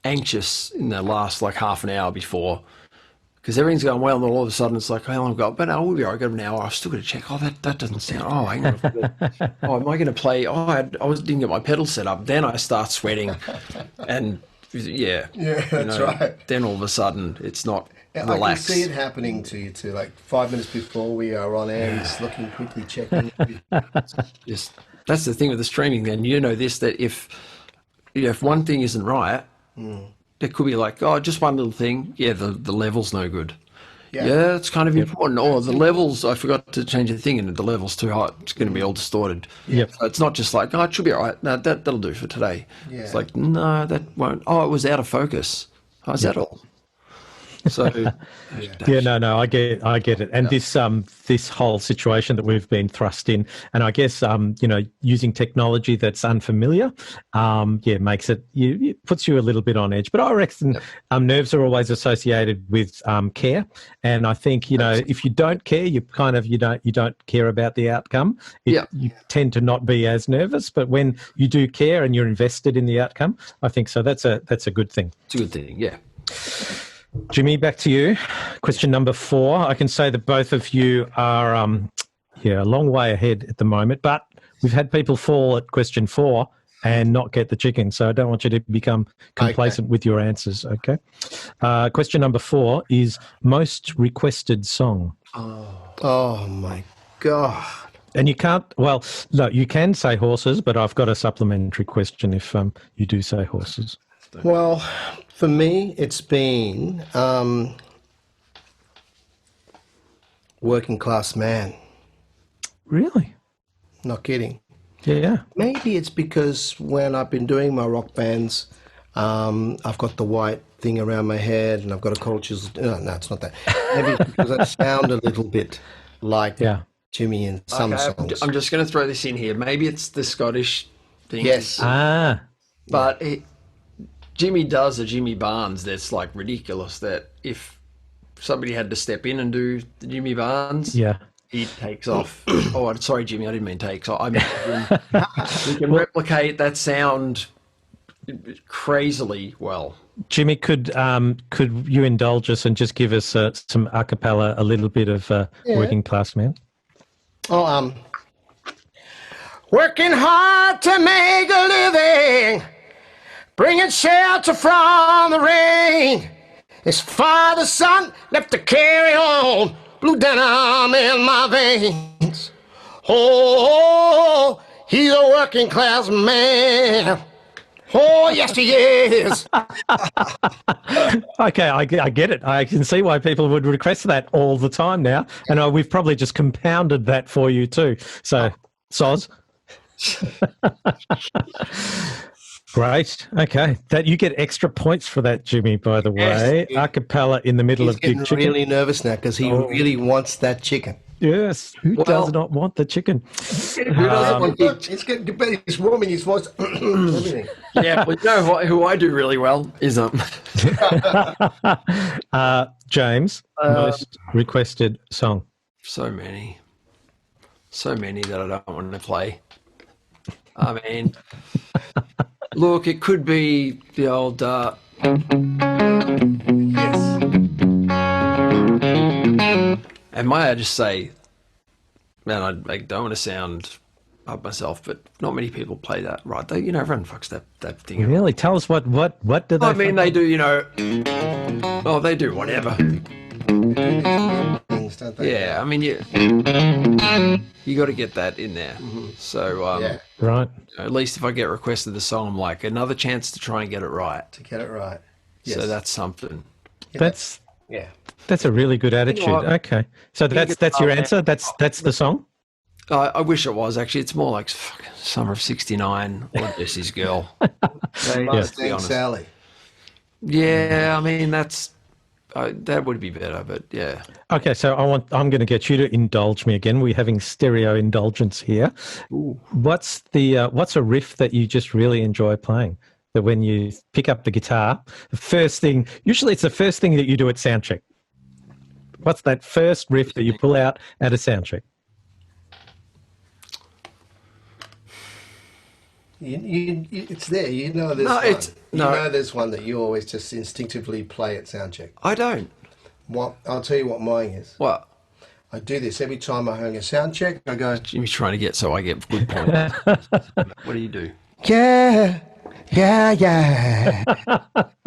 anxious in the last like half an hour before because everything's going well, and all of a sudden it's like, how long have I got? But no, we'll be all right. I've got an hour. I've still got to check. Oh, that doesn't sound. Oh, hang on. Oh, am I going to play? Oh, didn't get my pedal set up. Then I start sweating, and yeah, that's right. Then all of a sudden it's not relaxed. I can see it happening to you too. Like 5 minutes before we are on air, he's looking quickly, checking. Yes, that's the thing with the streaming. Then that if one thing isn't right. There could be like, oh, just one little thing. Yeah, the level's no good. Yeah, it's kind of important. Or the levels, I forgot to change the thing, and the level's too high. It's going to be all distorted. Yep. So it's not just like, oh, it should be all right. No, that'll do for today. Yeah. It's like, no, that won't. Oh, it was out of focus. Oh, is that all? So no, I get it. And this whole situation that we've been thrust in, and I guess using technology that's unfamiliar, makes it puts you a little bit on edge. But I reckon nerves are always associated with care, and I think if you don't care, you kind of you don't care about the outcome. You tend to not be as nervous, but when you do care and you're invested in the outcome, I think so. That's a good thing. It's a good thing, yeah. Jimmy, back to you. Question number 4. I can say that both of you are a long way ahead at the moment, but we've had people fall at question 4 and not get the chicken, so I don't want you to become complacent with your answers, okay? Question number 4 is most requested song. Oh my God. And you can't, well, no, you can say horses, but I've got a supplementary question if you do say horses. Well, for me, it's been Working Class Man. Really? Not kidding. Yeah. Maybe it's because when I've been doing my rock bands, I've got the white thing around my head and I've got a culture's... No, it's not that. Maybe it's because I sound a little bit like Jimmy in some songs. I'm just going to throw this in here. Maybe it's the Scottish thing. Yes. But Jimmy does a Jimmy Barnes that's like ridiculous, that if somebody had to step in and do the Jimmy Barnes, he takes off. Oh, sorry, Jimmy, I didn't mean takes off. I mean, we can replicate that sound crazily well. Jimmy, could you indulge us and just give us some a cappella, a little bit of Working Class Man? Oh, working hard to make a living, bringing shelter from the rain. His father's son left to carry on, blue denim in my veins. Oh, he's a working class man. Oh, yes, he is. Okay, I get it. I can see why people would request that all the time now. And we've probably just compounded that for you too. So, Soz. Great. Okay. That you get extra points for that, Jimmy, by the way. A cappella in the middle of Big Chicken. He's really nervous now because he really wants that chicken. Yes. Who does not want the chicken? Who doesn't want it? It's getting better. He's warming his voice. Everything. Yeah, but you know who I do really well is James, most requested song. So many that I don't want to play. I mean, look, it could be the old. And might I just say, man, I don't want to sound up myself, but not many people play that, right? They, everyone fucks that thing. Really? Tell us what do they? I mean, they do, oh, they do whatever. Things, don't they? Yeah, I mean, you got to get that in there. Mm-hmm. So, right. At least if I get requested the song, I'm like, another chance to try and get it right. Yes. So that's something. That's a really good attitude. Okay, so that's your answer. That's the song. I wish it was actually. It's more like Summer of '69 or Jesse's Girl. Mustang Sally. Yeah, I mean that would be better, but yeah. Okay, so I'm going to get you to indulge me again. We're having stereo indulgence here. Ooh. What's a riff that you just really enjoy playing? That when you pick up the guitar, usually it's the first thing that you do at soundcheck. What's that first riff that you pull out at a soundcheck? It's there. There's one. There's one that you always just instinctively play at soundcheck. I don't. What? I'll tell you what mine is. What? I do this every time I hang a sound check. I go, Jimmy's trying to get so I get good points. What do you do? yeah, yeah, yeah,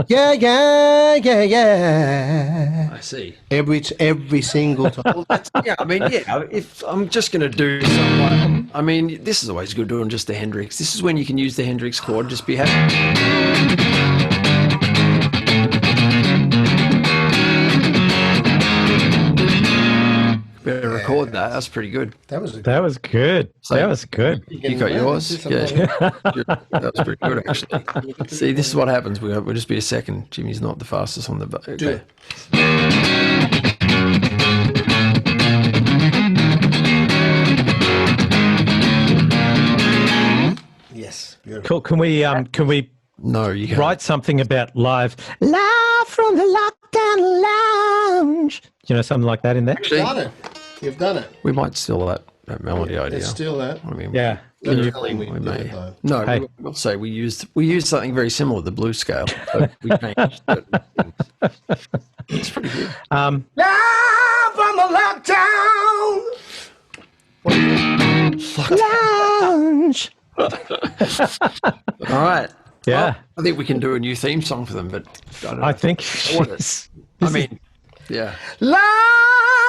yeah, yeah, yeah, yeah. I see. Every single time. Yeah, I mean, yeah, if I'm just going to do something, I mean, this is always good doing just the Hendrix. This is when you can use the Hendrix chord, just be happy. Better record that. That's pretty good. That was That was good. So- That was good. You got yours? Yeah. That was pretty good, actually. See, this is what happens. We'll just be a second. Jimmy's not the fastest on the... Okay. Do it. Yes, beautiful. Cool. Can we No, you can't. write something about live from the lockdown lounge? You know, something like that in there. You've done it. You've done it. We might steal that melody idea. It's still that. I mean, Yeah. Don't tell him we we did may. it, though. No, Hey. we'll say we used something very similar, the blues scale. So we changed certain things. It's pretty good. Live from the lockdown. Lounge. All right. Yeah. Well, I think we can do a new theme song for them, but I don't know. I think. What is- I mean, yeah. Live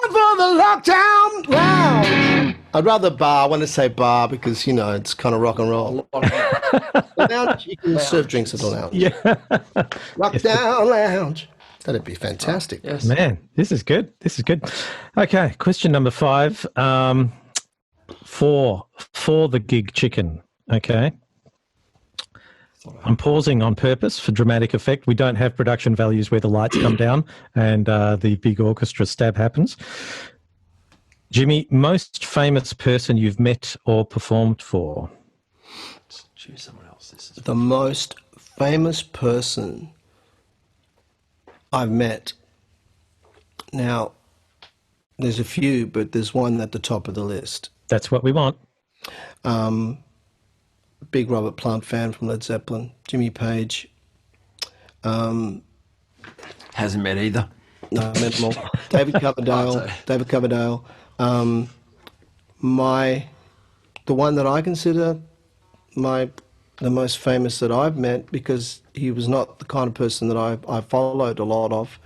from the lockdown lounge. I'd rather bar. I want to say bar because, you know, it's kind of rock and roll. Lounge, you can serve drinks at the lounge. Yeah. Lockdown lounge. That'd be fantastic. Yes. Man, this is good. This is good. Okay, question number 5. For the gig chicken. Okay. I'm pausing on purpose for dramatic effect. We don't have production values where the lights come down and the big orchestra stab happens. Jimmy, most famous person you've met or performed for? Choose someone else. This is The most famous person I've met. Now, there's a few, but there's one at the top of the list. That's what we want. Big Robert Plant fan from Led Zeppelin, Jimmy Page. hasn't met either. No, I met them all. David Coverdale. David Coverdale. The one that I consider the most famous that I've met, because he was not the kind of person that I followed a lot of,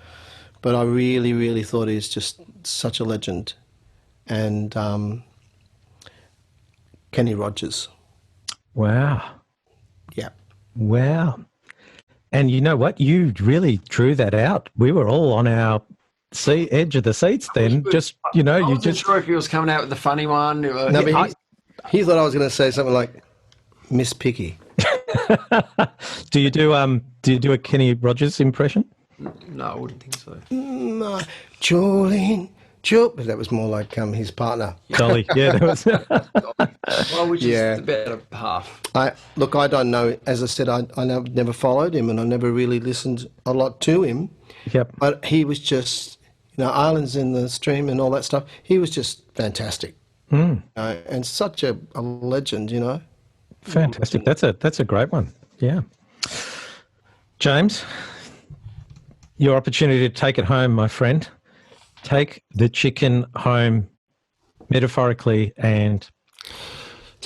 but I really, really thought he's just such a legend. And Kenny Rogers. Wow. Yeah. Wow. And you know what? You really drew that out. We were all on our edge of the seats then. Just, you know, I you wasn't just... sure if he was coming out with the funny one. No, but he thought I was going to say something like Miss Picky. Do you do a Kenny Rogers impression? No, I wouldn't think so. Jolene. But that was more like his partner. Dolly. Yeah, that was... Well, which Yeah. is the better half. I don't know. As I said, I never followed him, and I never really listened a lot to him. Yep. But he was just, you know, Islands in the Stream and all that stuff. He was just fantastic, and such a legend, you know. Fantastic. That's a great one. Yeah. James, your opportunity to take it home, my friend. Take the chicken home, metaphorically and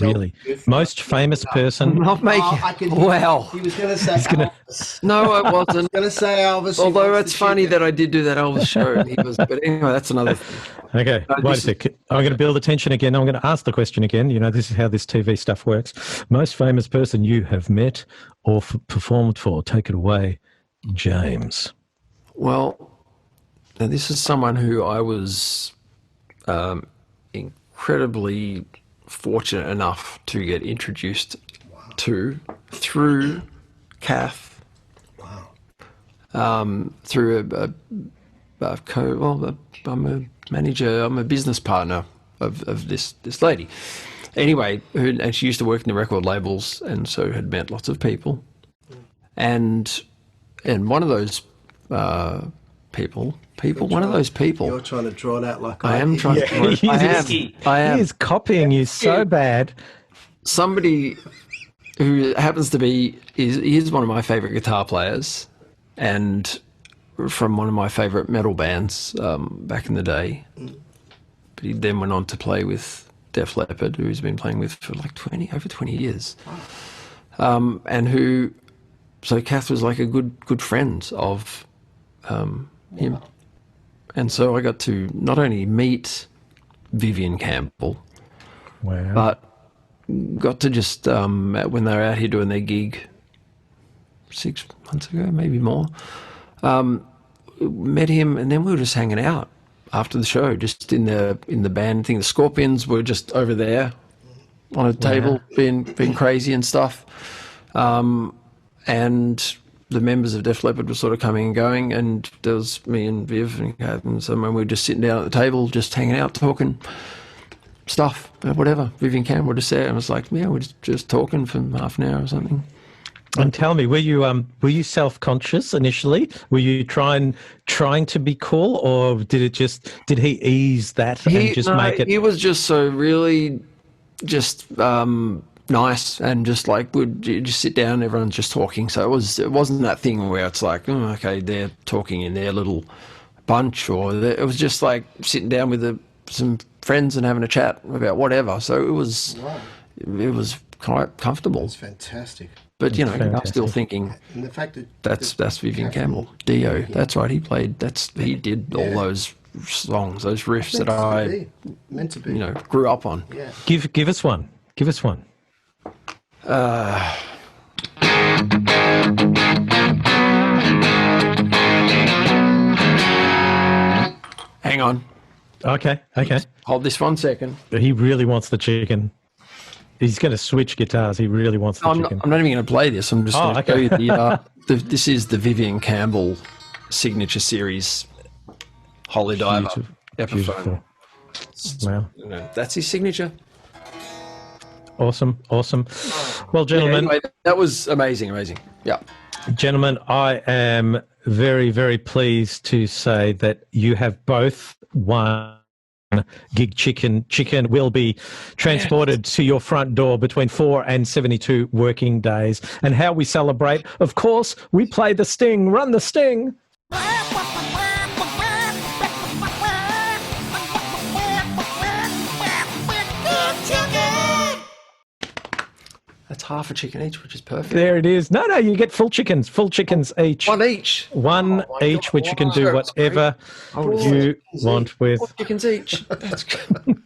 really. Most famous person. Not making. Wow. He was going to say Elvis. No, I wasn't. Going to say Elvis. Although it's funny that I did do that Elvis show. And he was, but anyway, that's another thing. Okay, wait a sec. I'm going to build attention again. I'm going to ask the question again. You know, this is how this TV stuff works. Most famous person you have met or performed for. Take it away, James. Well, now this is someone who I was incredibly fortunate enough to get introduced to through Kath. Wow. Through I'm a manager. I'm a business partner of this lady. Anyway, and she used to work in the record labels, and so had met lots of people. And one of those one of those people. You're trying to draw it out like I am trying to. I am. He is copying you so bad. Somebody who happens to be is one of my favorite guitar players, and from one of my favourite metal bands back in the day. But he then went on to play with Def Leppard, who he's been playing with for like over 20 years. And who, so Kath was like a good friend of him. And so I got to not only meet Vivian Campbell, but got to just, when they were out here doing their gig 6 months ago, maybe more, met him, and then we were just hanging out after the show, just in the band thing. The Scorpions were just over there on a table being crazy and stuff. And the members of Def Leppard were sort of coming and going, and there was me and Viv and someone. We were just sitting down at the table, just hanging out, talking stuff, whatever. Vivian Campbell just there, and I was like, yeah, we're just talking for half an hour or something. And tell me, were you self-conscious initially? Were you trying to be cool, or did he ease that and just make it? He was just so really just nice, and just like would just sit down, everyone's just talking. So it wasn't that thing where it's like, oh, okay, they're talking in their little bunch, or it was just like sitting down with some friends and having a chat about whatever. So it was quite comfortable. That's fantastic. But you know, I'm still thinking, And the fact that that's Vivian Campbell, Dio. That's right. He did all those songs, those riffs that I meant to be, grew up on. Yeah. Give us one. Give us one. Hang on. Okay. Hold this 1 second. He really wants the chicken. He's going to switch guitars. He really wants the chicken. I'm not even going to play this. I'm just going to show you this is the Vivian Campbell signature series Holy Diver Epiphone. Wow. That's his signature. Awesome. Well, gentlemen. Anyway, that was amazing. Yeah. Gentlemen, I am very, very pleased to say that you have both won. Gig Chicken will be transported to your front door between 4 and 72 working days. And how we celebrate, of course, we play the sting. Run the sting. That's half a chicken each, which is perfect. There it is. No, you get full chickens each. One each. One each, which you can do whatever you want with. 4 chickens each. That's good.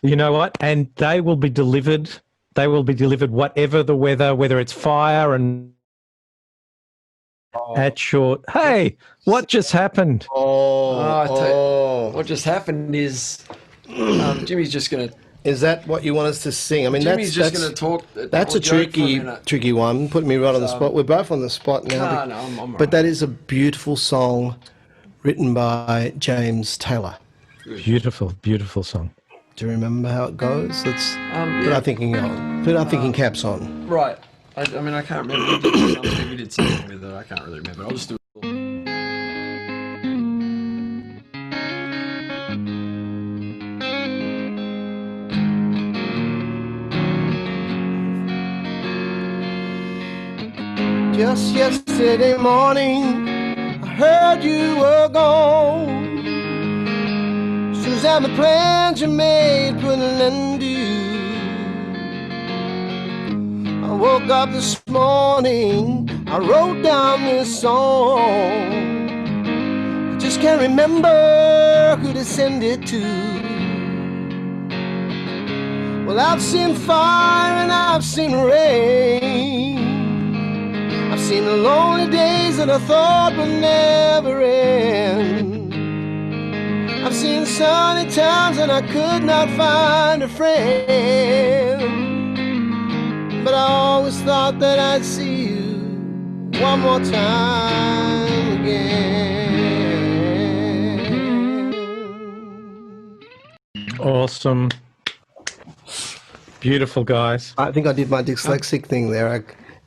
You know what? And they will be delivered. Whatever the weather, whether it's fire and at your. Hey, what just happened? What just happened is Jimmy's just going to. Is that what you want us to sing? I mean, Jimmy's just going to talk. That's a tricky one. Putting me right on the spot. We're both on the spot now. No, I'm but that is a beautiful song written by James Taylor. Beautiful song. Do you remember how it goes? Let's put our thinking caps on. Right. I mean, I can't remember. We did something with it. I can't really remember. I'll just do it. Just yesterday morning, I heard you were gone. Suzanne, the plans you made put an end to you. I woke up this morning, I wrote down this song. I just can't remember who to send it to. Well, I've seen fire and I've seen rain. I've seen the lonely days that I thought would never end. I've seen sunny times and I could not find a friend. But I always thought that I'd see you one more time again. Awesome. Beautiful, guys. I think I did my dyslexic thing there.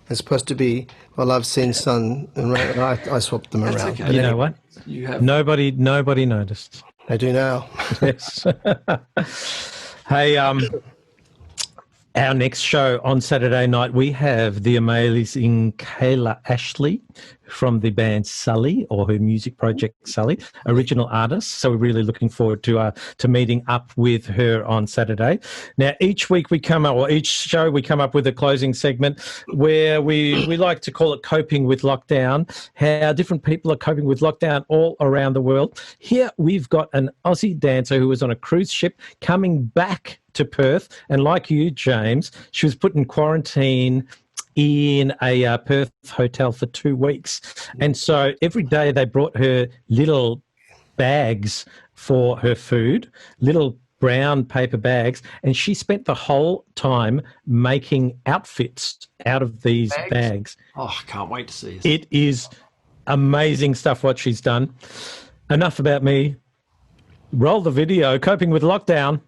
It's supposed to be "Well, I've seen sun," and I swapped them around. Okay. You know what? Nobody noticed. They do now. Yes. Hey, Our next show on Saturday night, we have the amazing Kayla Ashley from the band Sully, or her music project Sully, original artist. So we're really looking forward to meeting up with her on Saturday. Now, each week we come up, or each show we come up with a closing segment where we like to call it Coping with Lockdown, how different people are coping with lockdown all around the world. Here we've got an Aussie dancer who was on a cruise ship coming back to Perth, and like you, James, she was put in quarantine in a Perth hotel for 2 weeks. And so every day they brought her little bags for her food, little brown paper bags, and she spent the whole time making outfits out of these bags. Oh, I can't wait to see this. It is amazing stuff what she's done. Enough about me. Roll the video. Coping with Lockdown.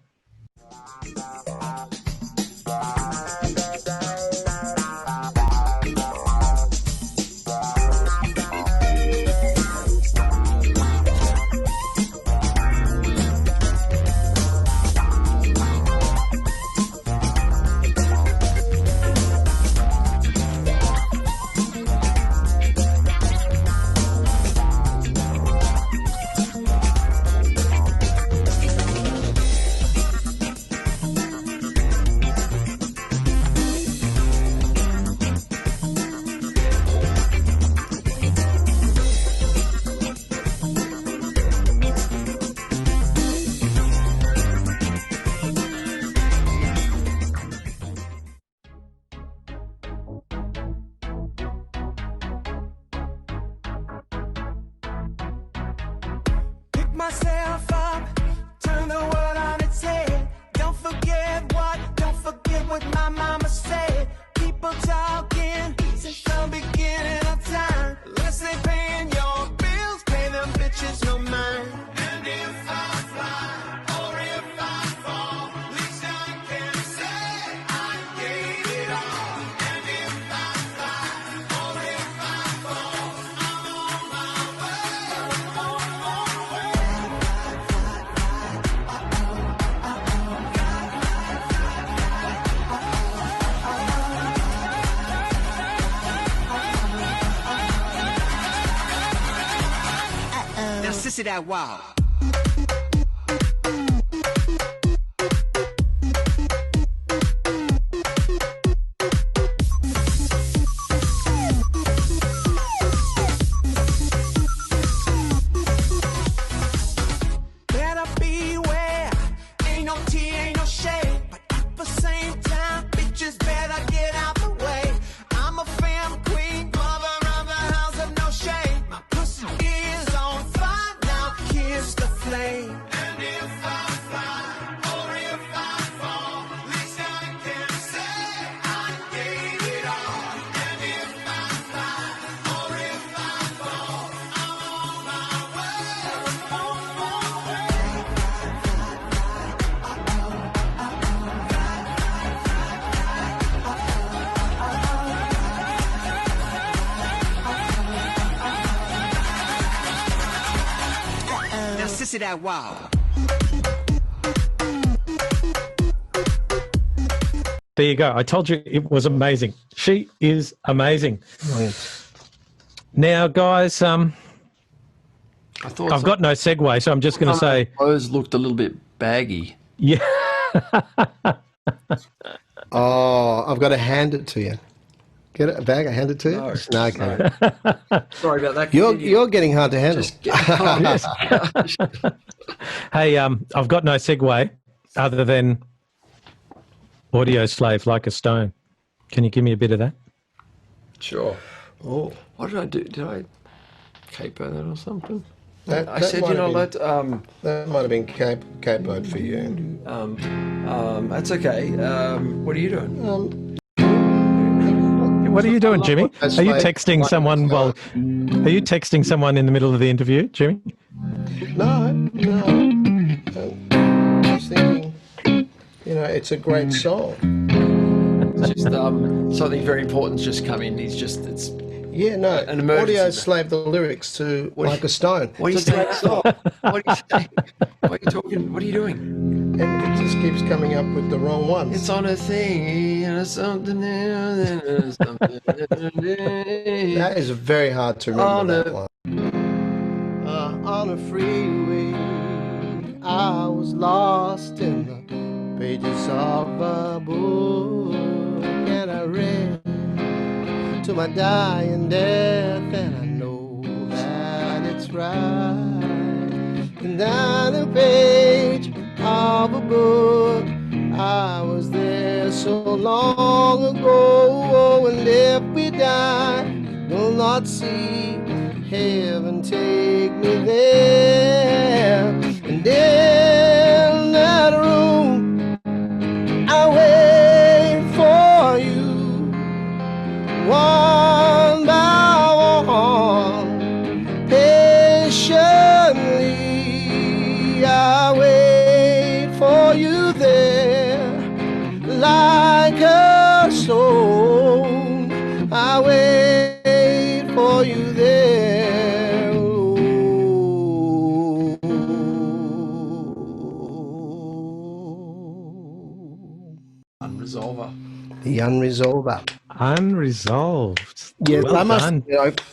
Myself up, turn the world on its head. Don't forget what my mama said. People talking since the beginning of time. Unless they paying your bills, pay them bitches no mind. And if I fly or if I fall, at least I can say I gave it all. And if I fly or if I fall, I'm on my way. Now, sissy that wow. Better beware, ain't no tea, ain't no shade. But at the same time, bitches better get out the way. I'm a fam queen, mother of the house of no shame. My pussy is on fire, now kiss the flame. And if I fly or if I fall, at least I can say I gave it all. And if I fly or if I fall, I'm on my way. Now, sissy that wow. There you go. I told you it was amazing. She is amazing. Now, guys, I thought I've got no segue, so I'm just going to say, clothes looked a little bit baggy. yeah. Oh, I've got to hand it to you. Get a bag, I hand it to you? No, No, okay. Sorry about that. You're getting hard to handle. Just get, Hey, I've got no segue other than audio slave like a stone. Can you give me a bit of that? Sure. Oh, What did I do? Did I capo that or something? that I said, might you know, have let that might have been capoed for you. that's okay. What are you doing? What are you doing, Jimmy? That's Are you like- texting someone while? Are you texting someone in the middle of the interview, Jimmy? No. I was thinking, it's a great song. Just something very important's just come in. It's Yeah, no. An emergency Audio brake. slave the lyrics to Like a Stone. What are you It's a saying? great song. What are you saying? What are you talking? What are you doing? And it just keeps coming up with the wrong ones. It's on a thing and it's something new and something That is very hard to remember, that one. On a freeway, I was lost in the pages of a book, and I read to my dying death, and I know that it's right. And down the page of a book, I was there so long ago, and if we die, we'll not see heaven take me there. And in that room, I wait for you, one by one, patiently. I wait for you there, like a stone. I wait for you there. Unresolver. The Unresolver. Unresolved. Yes, Well I must. done.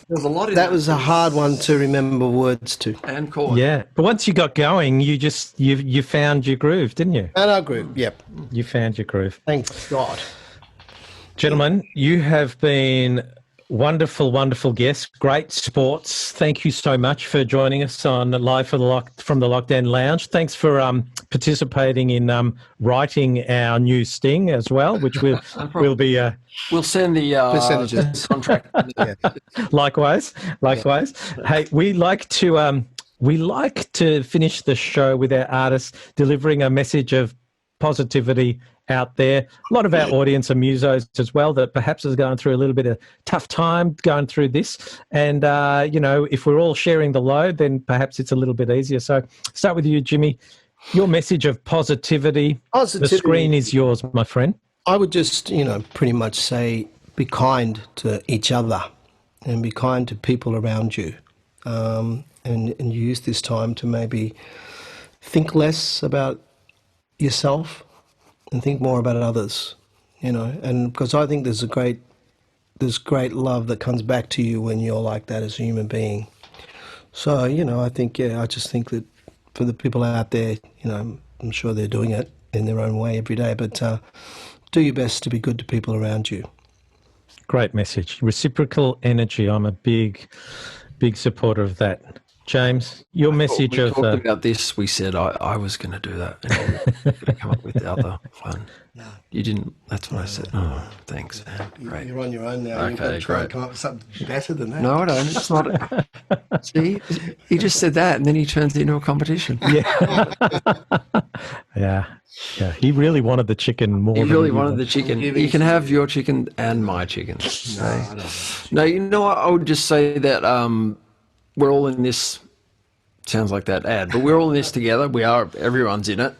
There's a lot in That was a hard one to remember words to. And chord. Yeah, but once you got going, you found your groove, didn't you? And our group, yep. You found your groove. Thank God. Gentlemen, you have been wonderful, wonderful guests. Great sports. Thank you so much for joining us on Live from the Lockdown Lounge. Thanks for participating in writing our new sting as well, which we'll be We'll send the Percentages. contract. Yeah. likewise. Hey, we like to finish the show with our artists delivering a message of positivity out there. A lot of our audience are musos as well that perhaps is going through a little bit of tough time going through this. And, if we're all sharing the load, then perhaps it's a little bit easier. So start with you, Jimmy. Your message of positivity. Positivity. The screen is yours, my friend. I would just, pretty much say be kind to each other and be kind to people around you, and use this time to maybe think less about yourself and think more about others, and because I think there's great love that comes back to you when you're like that as a human being. So, I think, I just think that for the people out there, I'm sure they're doing it in their own way every day, but do your best to be good to people around you. Great message. Reciprocal energy. I'm a big, big supporter of that. James, your message we of... talked about this. We said I was going to do that. And you were going to come up with the other one. No. You didn't. That's what I said. Oh, thanks, man. Great. You're on your own now. You've got Okay, to try and great. come up with something better than that. No, I don't. It's not. See, he just said that, and then he turns it into a competition. Yeah. Yeah. He really wanted the chicken more. He than really you wanted did. the chicken. You can have your chicken and my chicken. No, you know what? I would just say that we're all in this. Sounds like that ad, but we're all in this together. We are. Everyone's in it.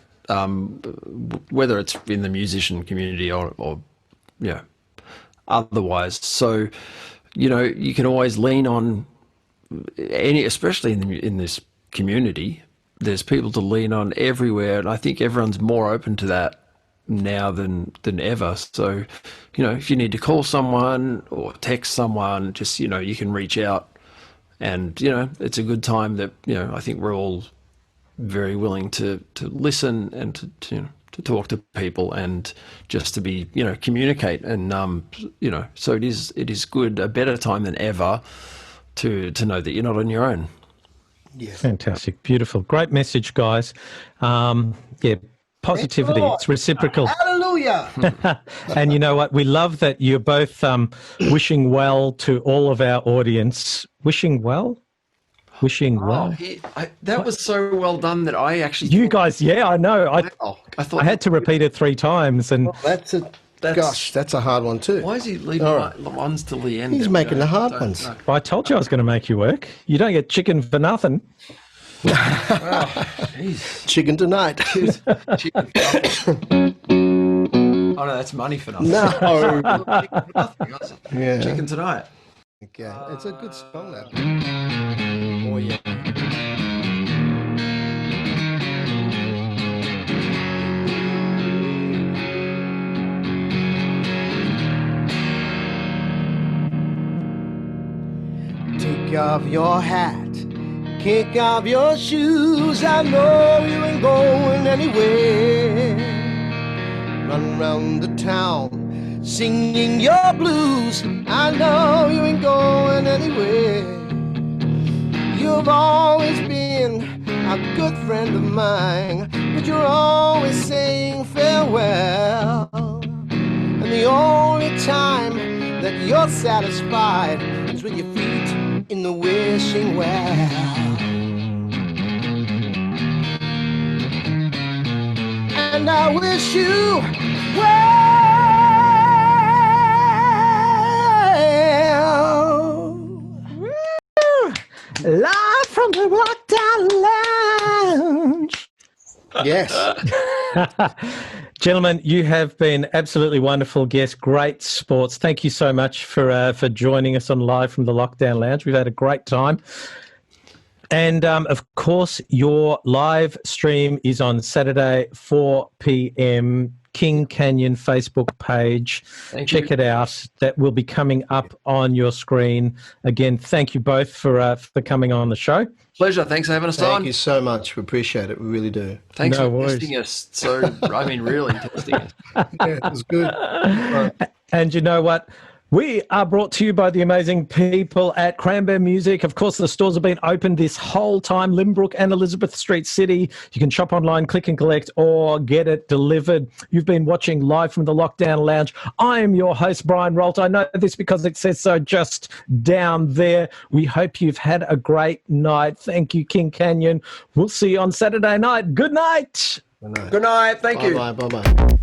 Whether it's in the musician community or otherwise. So, you can always lean on especially in this community. There's people to lean on everywhere, and I think everyone's more open to that now than ever. So, if you need to call someone or text someone, just you can reach out, and it's a good time that I think we're all very willing to listen and to talk to people and just to be communicate, and so it is good, a better time than ever to know that you're not on your own. Yes. Fantastic. Beautiful. Great message, guys. Positivity. It's reciprocal. Hallelujah. And you know what? We love that you're both wishing well to all of our audience. Wishing well? Wishing well. That was so well done that I actually. You guys, yeah, I know. I thought I had to repeat it 3 times, and That's a hard one too. Why is he leaving the ones till the end? He's making the hard ones. I told you I was going to make you work. You don't get chicken for nothing. Chicken tonight. Chicken. Oh no, that's money for nothing. No. Nothing. Yeah. Chicken tonight. Yeah, it's a good song, that. Oh, yeah. Take off your hat, kick off your shoes. I know you ain't going anywhere. Run around the town singing your blues. I know you ain't going anywhere. You've always been a good friend of mine, but you're always saying farewell. And the only time that you're satisfied is with your feet in the wishing well. And I wish you well. Live from the Lockdown Lounge. Yes. Gentlemen, you have been absolutely wonderful guests. Great sports. Thank you so much for joining us on Live from the Lockdown Lounge. We've had a great time. And, of course, your live stream is on Saturday, 4 p.m., King Canyon Facebook page. Check it out. That will be coming up on your screen. Again, thank you both for coming on the show. Pleasure. Thanks for having us on. Thank you so much. We appreciate it. We really do. Thanks No for worries. testing us. So, I mean, really testing us. Yeah, it was good. And you know what? We are brought to you by the amazing people at Cranberry Music. Of course, the stores have been open this whole time, Limbrook and Elizabeth Street City. You can shop online, click and collect, or get it delivered. You've been watching Live from the Lockdown Lounge. I am your host, Brian Rolt. I know this because it says so just down there. We hope you've had a great night. Thank you, King Canyon. We'll see you on Saturday night. Good night. Good night. Good night. Thank you. Bye-bye. Bye-bye.